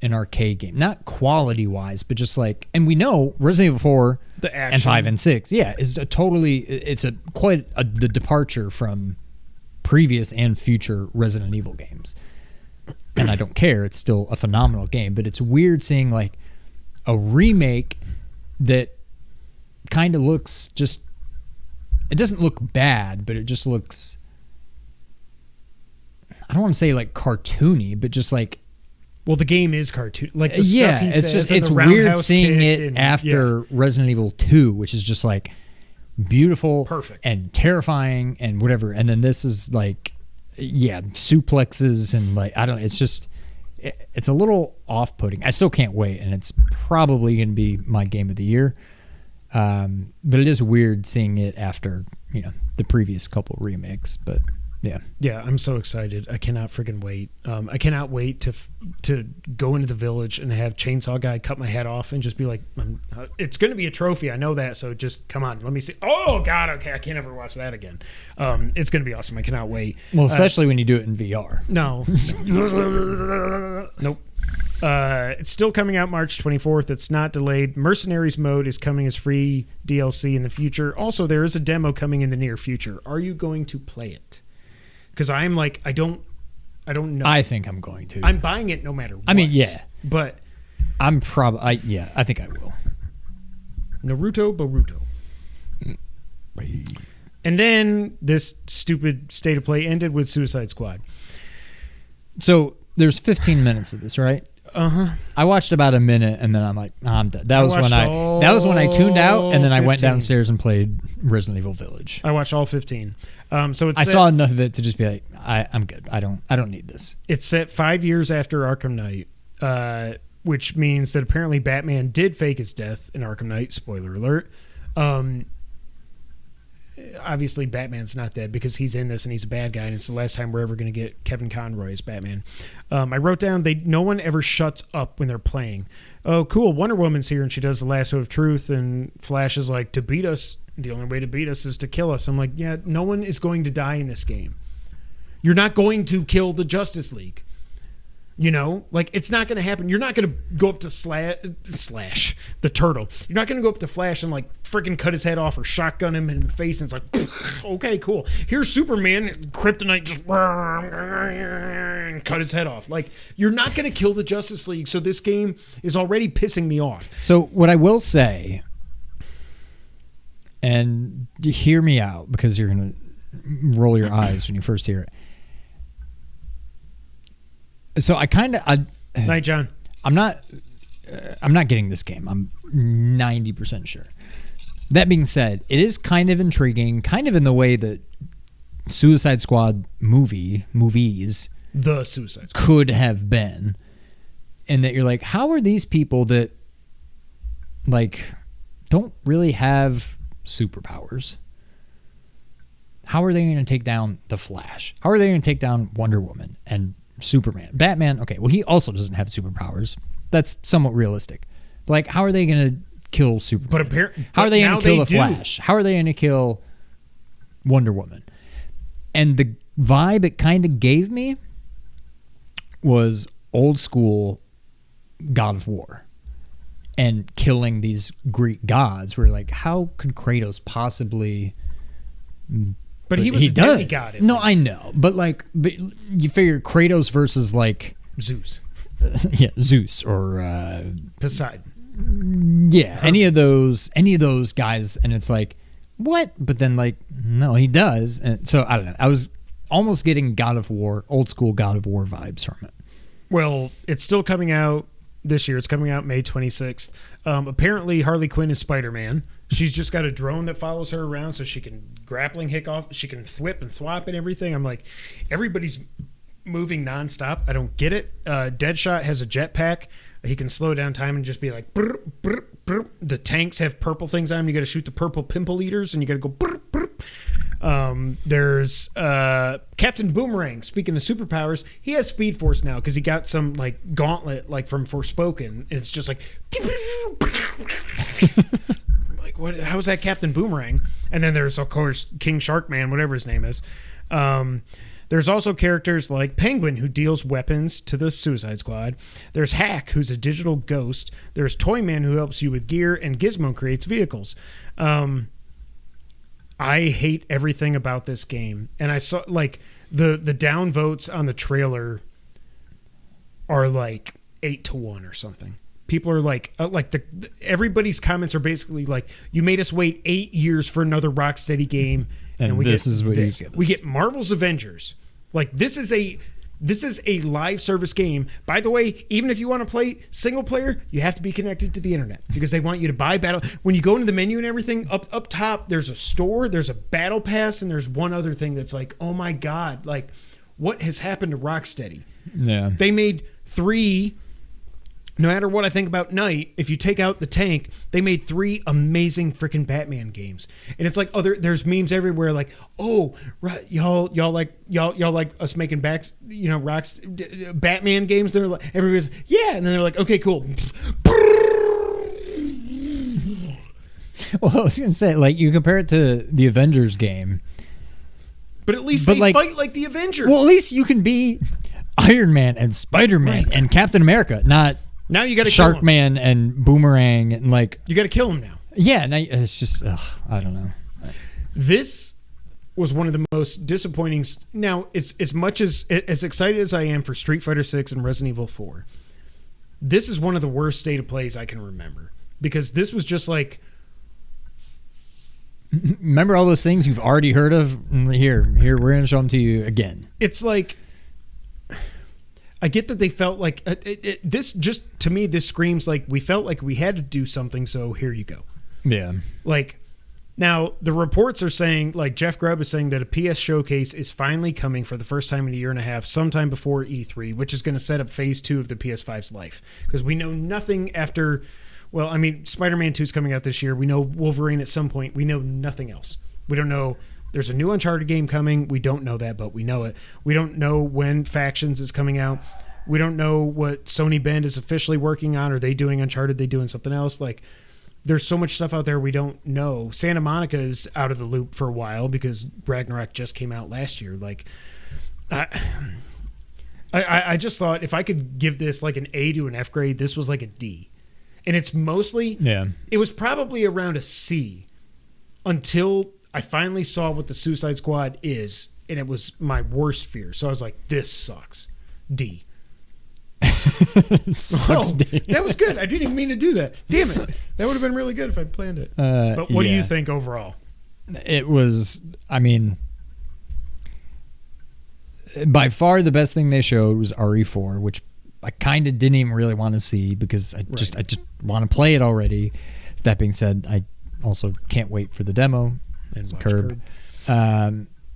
an arcade game, not quality wise, but just like, and we know Resident Evil 4 the action. And 5 and 6, is quite the departure from previous and future Resident Evil games. And I don't care, it's still a phenomenal game, but it's weird seeing like a remake that kind of looks just, it doesn't look bad, but it just looks, I don't want to say like cartoony, but just like, well, the game is cartoon. Like the stuff he it's says just, and it's the weird roundhouse seeing kick it after Resident Evil 2, which is just like beautiful, perfect, and terrifying and whatever. And then this is like, suplexes and like, I don't, it's just, it's a little off-putting. I still can't wait, and it's probably going to be my game of the year. But it is weird seeing it after, the previous couple remakes, but yeah, I'm so excited. I cannot freaking wait. I cannot wait to go into the village and have Chainsaw Guy cut my head off and just be like, it's going to be a trophy. I know that. So just come on, let me see. Oh God. Okay. I can't ever watch that again. It's going to be awesome. I cannot wait. Well, especially when you do it in VR. No. Nope. It's still coming out March 24th. It's not delayed. Mercenaries mode is coming as free DLC in the future. Also, there is a demo coming in the near future. Are you going to play it? Because I'm like, I don't know. I think I'm going to. I'm buying it no matter what. I mean, yeah. But I'm probably, I think I will. Naruto Boruto. And then this stupid state of play ended with Suicide Squad. So there's 15 minutes of this, right? Uh-huh. I watched about a minute and then I'm like, I'm done. That was when I tuned out, and then 15. I went downstairs and played Resident Evil Village. I watched all 15. So I saw enough of it to just be like, I'm good. I don't need this. It's set 5 years after Arkham Knight, which means that apparently Batman did fake his death in Arkham Knight. Spoiler alert. Obviously Batman's not dead because he's in this and he's a bad guy, and it's the last time we're ever going to get Kevin Conroy as Batman. I wrote down no one ever shuts up when they're playing. Oh, cool. Wonder Woman's here and she does the lasso of truth, and Flash is like, to beat us, the only way to beat us is to kill us. I'm like, yeah, no one is going to die in this game. You're not going to kill the Justice League. Like, it's not going to happen. You're not going to go up to Slash, the turtle. You're not going to go up to Flash and, like, freaking cut his head off or shotgun him in the face, and it's like, okay, cool. Here's Superman, Kryptonite, just cut his head off. Like, you're not going to kill the Justice League, so this game is already pissing me off. So what I will say, and hear me out because you're going to roll your eyes when you first hear it. So Night, John. I'm not getting this game. I'm 90% sure. That being said, it is kind of intriguing, kind of in the way that Suicide Squad movies The Suicide Squad could have been, and that you're like, how are these people that like don't really have superpowers? How are they going to take down the Flash? How are they going to take down Wonder Woman and Superman? Batman, okay, well, he also doesn't have superpowers. That's somewhat realistic. But like, how are they going to kill Superman? How are they going to kill the Flash? How are they going to kill Wonder Woman? And the vibe it kind of gave me was old school God of War and killing these Greek gods. We're like, how could Kratos possibly? But he was a demigod. No, I know, but you figure Kratos versus like Zeus, yeah, Zeus or Poseidon. Yeah, Hermes. any of those guys, and it's like, what? But then no, he does, and so I don't know. I was almost getting God of War, old school God of War vibes from it. Well, it's still coming out this year. It's coming out May 26th. Apparently, Harley Quinn is Spider-Man. She's just got a drone that follows her around so she can grappling hook off. She can thwip and thwop and everything. I'm like, everybody's moving nonstop. I don't get it. Deadshot has a jetpack. He can slow down time and just be like, brr, brr, brr. The tanks have purple things on them. You got to shoot the purple pimple eaters and you got to go brr, brr. There's Captain Boomerang. Speaking of superpowers, he has Speed Force now because he got some gauntlet from Forspoken. And it's just like what? How's that Captain Boomerang? And then there's of course King Sharkman, whatever his name is. There's also characters like Penguin, who deals weapons to the Suicide Squad. There's Hack, who's a digital ghost. There's Toyman, who helps you with gear, and Gizmo creates vehicles. I hate everything about this game. And I saw the down votes on the trailer are 8-1 or something. People are everybody's comments are basically you made us wait 8 years for another Rocksteady game, and we this get is what this. you get. We get Marvel's Avengers. This is a live service game. By the way, even if you want to play single player, you have to be connected to the internet because they want you to buy battle. When you go into the menu and everything, up top, there's a store, there's a battle pass, and there's one other thing that's oh my God, what has happened to Rocksteady? Yeah. They made 3, no matter what I think about Knight, if you take out the tank, they made 3 amazing freaking Batman games. And it's there's memes everywhere oh, right, y'all like us making Batman games. They're everybody's yeah, and then they're okay, cool. Well, I was gonna say you compare it to the Avengers game, but at least they fight like the Avengers. Well, at least you can be Iron Man and Spider-Man and Captain America, not now you got to Sharkman and Boomerang and you got to kill him now. Yeah, now it's just I don't know. This was one of the most disappointing. Now, as much as excited as I am for Street Fighter 6 and Resident Evil 4, this is one of the worst state of plays I can remember because this was just remember all those things you've already heard of? Here, we're going to show them to you again. It's I get that they felt this just to me, this screams we felt like we had to do something. So here you go. Yeah. Now the reports are saying Jeff Grubb is saying that a PS showcase is finally coming for the first time in a year and a half, sometime before E3, which is going to set up phase 2 of the PS5's life because we know nothing after. Well, I mean, Spider-Man 2 is coming out this year. We know Wolverine at some point. We know nothing else. We don't know. There's a new Uncharted game coming. We don't know that, but we know it. We don't know when Factions is coming out. We don't know what Sony Bend is officially working on. Are they doing Uncharted? Are they doing something else? There's so much stuff out there we don't know. Santa Monica is out of the loop for a while because Ragnarok just came out last year. I just thought if I could give this an A to an F grade, this was a D. And it's mostly, it was probably around a C until I finally saw what the Suicide Squad is, and it was my worst fear. So I was like, this sucks. D. That was good. I didn't even mean to do that. Damn it. That would have been really good if I'd planned it. But what do you think overall? It was, by far the best thing they showed was RE4, which I kind of didn't even really want to see because I just want to play it already. That being said, I also can't wait for the demo. And watch Curb.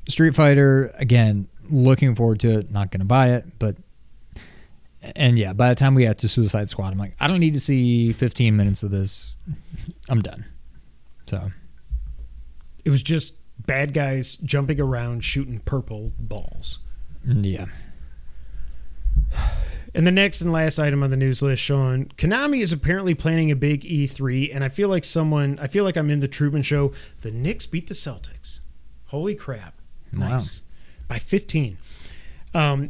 Street Fighter, again, looking forward to it. Not going to buy it, but by the time we got to Suicide Squad, I'm like, I don't need to see 15 minutes of this. I'm done. So it was just bad guys jumping around shooting purple balls. Yeah. And the next and last item on the news list, Sean, Konami is apparently planning a big E3, and I feel like I'm in the Truman Show. The Knicks beat the Celtics. Holy crap. Nice. Wow. By 15.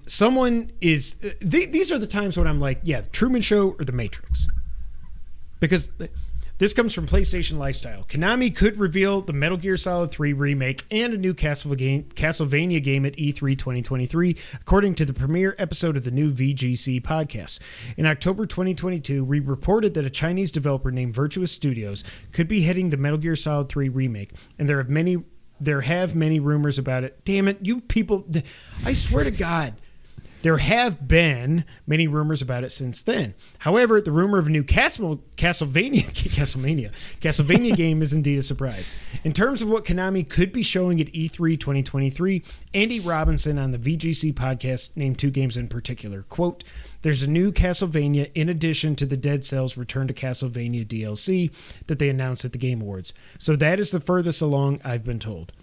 Someone is... these are the times when I'm like, yeah, the Truman Show or the Matrix. Because this comes from PlayStation Lifestyle. Konami could reveal the Metal Gear Solid 3 remake and a new Castlevania game at E3 2023, according to the premiere episode of the new VGC podcast. In October 2022, we reported that a Chinese developer named Virtuous Studios could be heading the Metal Gear Solid 3 remake, and there have many rumors about it. Damn it, you people! I swear to God. There have been many rumors about it since then. However, the rumor of a new Castlevania game is indeed a surprise. In terms of what Konami could be showing at E3 2023, Andy Robinson on the VGC podcast named 2 games in particular. Quote, there's a new Castlevania in addition to the Dead Cells Return to Castlevania DLC that they announced at the Game Awards. So that is the furthest along I've been told.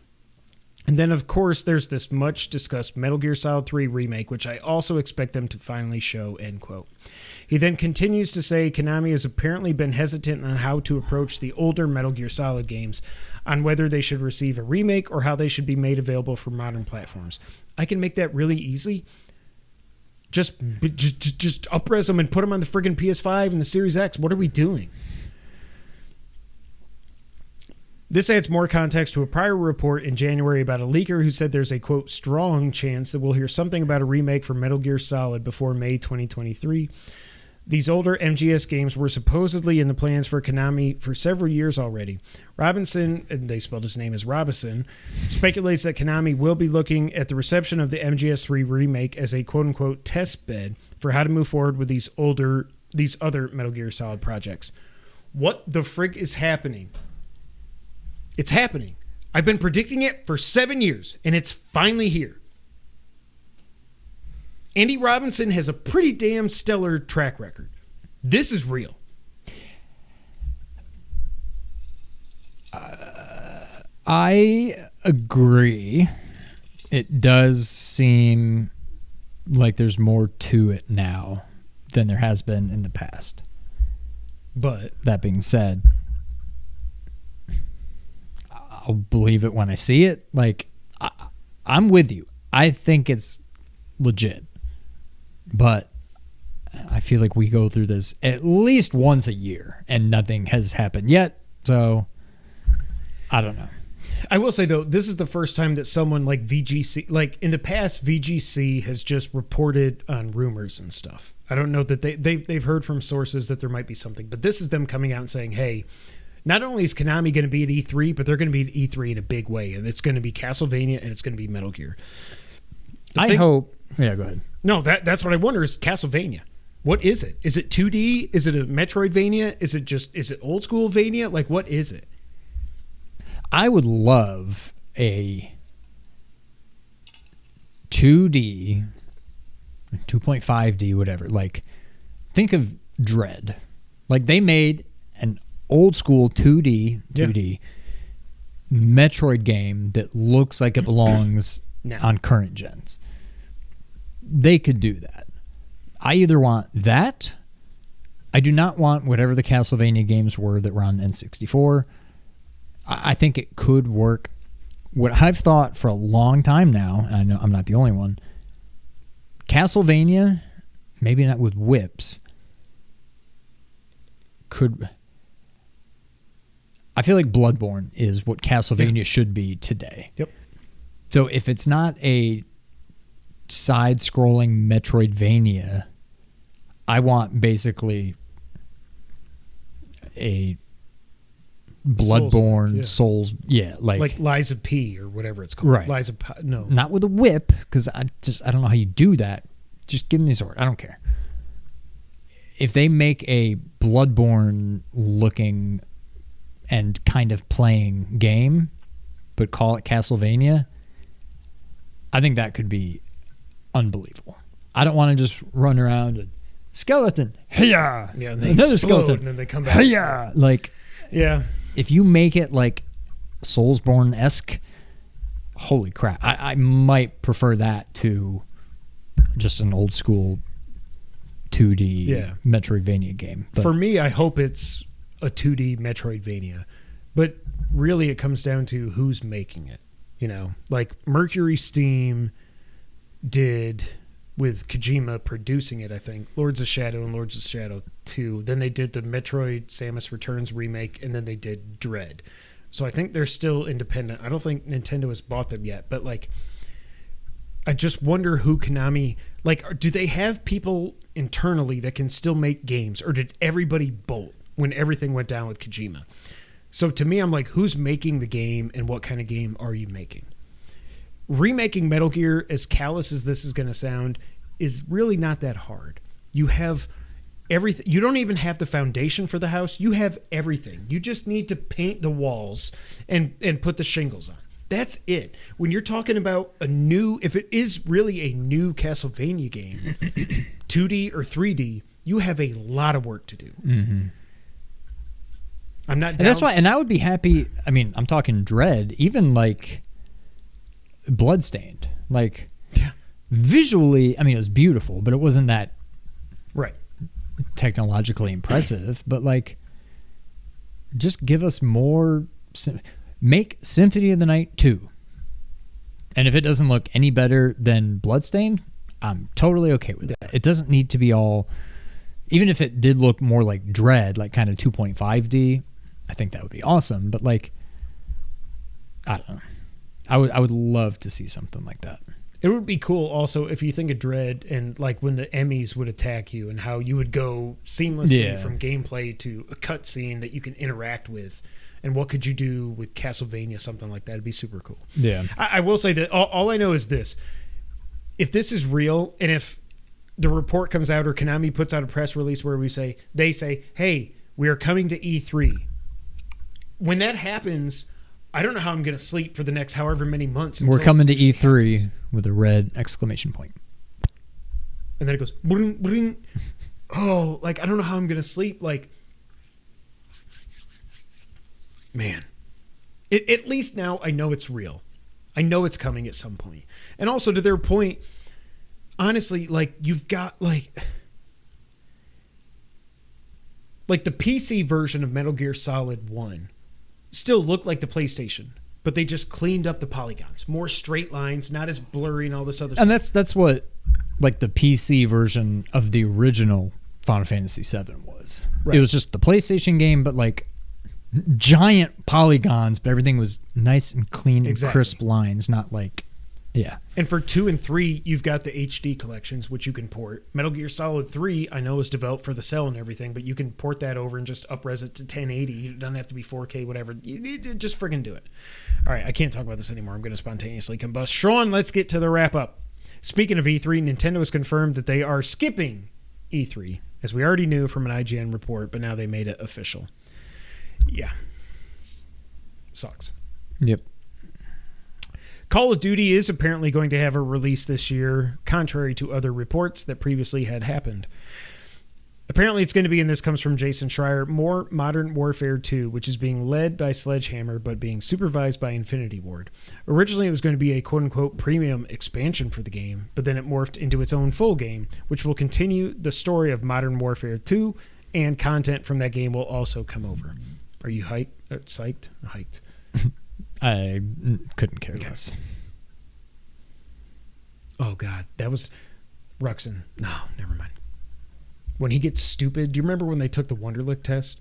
And then, of course, there's this much-discussed Metal Gear Solid 3 remake, which I also expect them to finally show, end quote. He then continues to say Konami has apparently been hesitant on how to approach the older Metal Gear Solid games, on whether they should receive a remake or how they should be made available for modern platforms. I can make that really easy. Just up-res them and put them on the friggin' PS5 and the Series X. What are we doing? This adds more context to a prior report in January about a leaker who said there's a, quote, strong chance that we'll hear something about a remake for Metal Gear Solid before May 2023. These older MGS games were supposedly in the plans for Konami for several years already. Robinson, and they spelled his name as Robinson, speculates that Konami will be looking at the reception of the MGS3 remake as a, quote unquote, test bed for how to move forward with these other Metal Gear Solid projects. What the frig is happening? It's happening. I've been predicting it for 7 years, and it's finally here. Andy Robinson has a pretty damn stellar track record. This is real. I agree. It does seem like there's more to it now than there has been in the past. But that being said, I'll believe it when I see it. Like, I'm with you. I think it's legit. But I feel like we go through this at least once a year and nothing has happened yet. So, I don't know. I will say, though, this is the first time that someone like VGC, like in the past, VGC has just reported on rumors and stuff. I don't know that they've heard from sources that there might be something. But this is them coming out and saying, hey, not only is Konami going to be at E3, but they're going to be at E3 in a big way. And it's going to be Castlevania and it's going to be Metal Gear. I hope. Yeah, go ahead. No, that's what I wonder is Castlevania. What is it? Is it 2D? Is it a Metroidvania? Is it old school Vania? Like, what is it? I would love a 2D, 2.5D, whatever. Like, think of Dread. Like, they made an old school 2D Metroid game that looks like it belongs on current gens. They could do that. I either want that. I do not want whatever the Castlevania games were that were on N64. I think it could work. What I've thought for a long time now, and I know I'm not the only one, Castlevania, maybe not with whips, I feel like Bloodborne is what Castlevania should be today. Yep. So if it's not a side-scrolling Metroidvania, I want basically a Bloodborne Souls, like Lies of P or whatever it's called. Right. Lies of P, no, not with a whip, because I don't know how you do that. Just give me a sword. I don't care. If they make a Bloodborne looking and kind of playing game, but call it Castlevania, I think that could be unbelievable. I don't want to just run around and skeleton, hey-ya! Yeah, and they another explode, skeleton, and then they come back. hey-ya! Like, yeah. If you make it like Soulsborne-esque, holy crap. I might prefer that to just an old school 2D Metroidvania game. But for me, I hope it's a 2D Metroidvania. But really it comes down to who's making it. You know, like Mercury Steam did with Kojima producing it, I think, Lords of Shadow and Lords of Shadow 2. Then they did the Metroid Samus Returns remake, and then they did Dread. So I think they're still independent. I don't think Nintendo has bought them yet, but like, I just wonder who Konami, like, do they have people internally that can still make games, or did everybody bolt when everything went down with Kojima? So to me, I'm like, who's making the game, and what kind of game are you making? Remaking Metal Gear, as callous as this is going to sound, is really not that hard. You have everything. You don't even have the foundation for the house. You have everything. You just need to paint the walls and put the shingles on. That's it. When you're talking about a new, if it is really a new Castlevania game, 2D or 3D, you have a lot of work to do. Mm-hmm. I'm not down. And that's why, and I would be happy. I mean, I'm talking Dread, even like Bloodstained. Like, yeah. Visually, I mean, it was beautiful, but it wasn't that Right. technologically impressive. But like, just give us more. Make Symphony of the Night 2. And if it doesn't look any better than Bloodstained, I'm totally okay with that. It doesn't need to be all. Even if it did look more like Dread, like kind of 2.5D, I think that would be awesome. But like, I don't know. I would love to see something like that. It would be cool also if you think of Dread and like when the Emmys would attack you and how you would go seamlessly from gameplay to a cutscene that you can interact with. And what could you do with Castlevania, something like that? It'd be super cool. Yeah. I will say that all I know is this. If this is real, and if the report comes out or Konami puts out a press release where they say, hey, we are coming to E3. When that happens, I don't know how I'm going to sleep for the next however many months. We're coming to E3 happens. With a red exclamation point. And then it goes, bling, bling. Oh, like, I don't know how I'm going to sleep. Like, man, at least now I know it's real. I know it's coming at some point. And also to their point, honestly, like, you've got like the PC version of Metal Gear Solid 1 still looked like the PlayStation, but they just cleaned up the polygons, more straight lines, not as blurry and all this other stuff. And that's what like the PC version of the original Final Fantasy VII was. Right. It was just the PlayStation game, but like giant polygons, but everything was nice and clean and crisp lines, not like, yeah. And for 2 and 3, you've got the HD collections, which you can port. Metal Gear Solid 3, I know, is developed for the cell and everything, but you can port that over and just up-res it to 1080. It doesn't have to be 4K, whatever. You just friggin' do it. All right, I can't talk about this anymore. I'm going to spontaneously combust. Sean, let's get to the wrap-up. Speaking of E3, Nintendo has confirmed that they are skipping E3, as we already knew from an IGN report, but now they made it official. Yeah. Sucks. Yep. Call of Duty is apparently going to have a release this year, contrary to other reports that previously had happened. Apparently it's going to be, and this comes from Jason Schreier, more Modern Warfare 2, which is being led by Sledgehammer but being supervised by Infinity Ward. Originally it was going to be a quote-unquote premium expansion for the game, but then it morphed into its own full game, which will continue the story of Modern Warfare 2, and content from that game will also come over. Are you psyched? Hyped. I couldn't care less. Oh, God. That was Ruxin. No, never mind. When he gets stupid. Do you remember when they took the Wonderlic test?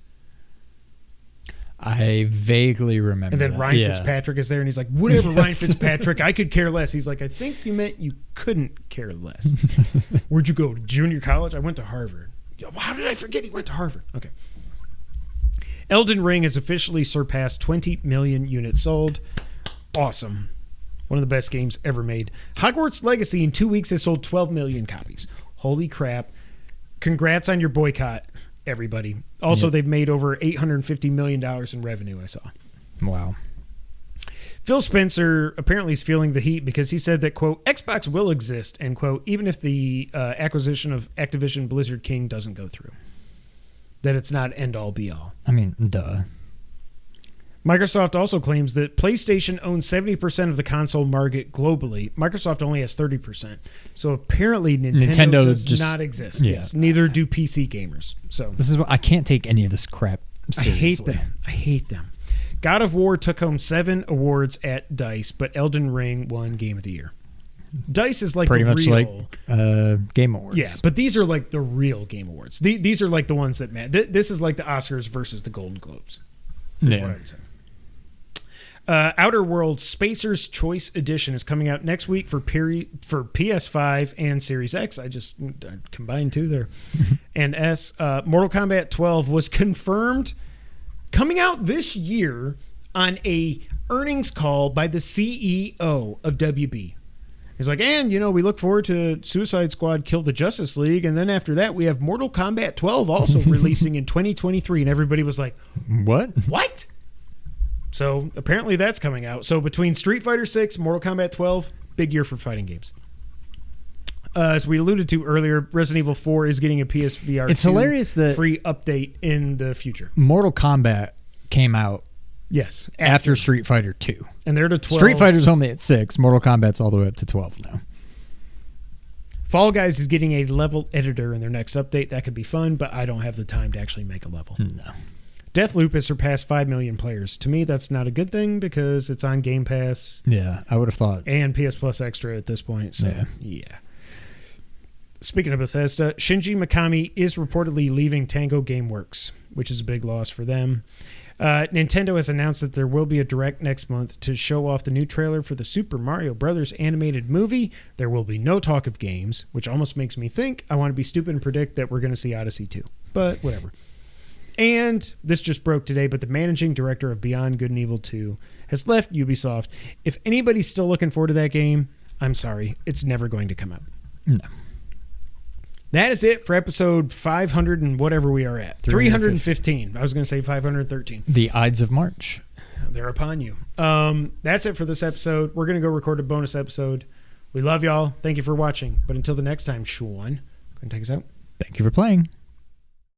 I vaguely remember. And then Ryan Fitzpatrick is there, and he's like, whatever, Ryan Fitzpatrick, I could care less. He's like, I think you meant you couldn't care less. Where'd you go? Junior college? I went to Harvard. How did I forget he went to Harvard? Okay. Elden Ring has officially surpassed 20 million units sold. Awesome. One of the best games ever made. Hogwarts Legacy in 2 weeks has sold 12 million copies. Holy crap. Congrats on your boycott, everybody. Also, They've made over $850 million in revenue, I saw. Wow. Phil Spencer apparently is feeling the heat because he said that, quote, Xbox will exist, end quote, even if the acquisition of Activision Blizzard King doesn't go through. That it's not end-all, be-all. I mean, duh. Microsoft also claims that PlayStation owns 70% of the console market globally. Microsoft only has 30%. So apparently Nintendo does not exist. Yeah. Yes, neither do PC gamers. So this is what I can't take any of this crap seriously. I hate them. God of War took home 7 awards at DICE, but Elden Ring won Game of the Year. DICE is like pretty the much real, like Game Awards. yeah, but these are like the real Game Awards. These are like the ones that matter. This is like the Oscars versus the Golden Globes. Is what I would say. Outer Worlds Spacer's Choice Edition is coming out next week for PS5 and Series X. I combined two there. And S. Mortal Kombat 12 was confirmed coming out this year on a earnings call by the CEO of WB. He's like, and, we look forward to Suicide Squad Kill the Justice League, and then after that we have Mortal Kombat 12 also releasing in 2023, and everybody was like, What? So apparently that's coming out. So between Street Fighter 6, Mortal Kombat 12, big year for fighting games. As we alluded to earlier, Resident Evil 4 is getting a PSVR2 It's hilarious that free update in the future. Mortal Kombat came out Yes. after Street Fighter 2. And they're to 12. Street Fighter's only at 6. Mortal Kombat's all the way up to 12 now. Fall Guys is getting a level editor in their next update. That could be fun, but I don't have the time to actually make a level. No. Deathloop has surpassed 5 million players. To me, that's not a good thing because it's on Game Pass Yeah, I would have thought. and PS Plus Extra at this point. So, yeah. Speaking of Bethesda, Shinji Mikami is reportedly leaving Tango Gameworks, which is a big loss for them. Nintendo has announced that there will be a direct next month to show off the new trailer for the Super Mario Brothers animated movie. There will be no talk of games, which almost makes me think I want to be stupid and predict that we're going to see Odyssey 2. But whatever. And this just broke today, but the managing director of Beyond Good and Evil 2 has left Ubisoft. If anybody's still looking forward to that game, I'm sorry. It's never going to come out. No. That is it for episode 500 and whatever we are at. 315. I was going to say 513. The Ides of March. They're upon you. That's it for this episode. We're going to go record a bonus episode. We love y'all. Thank you for watching. But until the next time, Sean, go and take us out. Thank you for playing.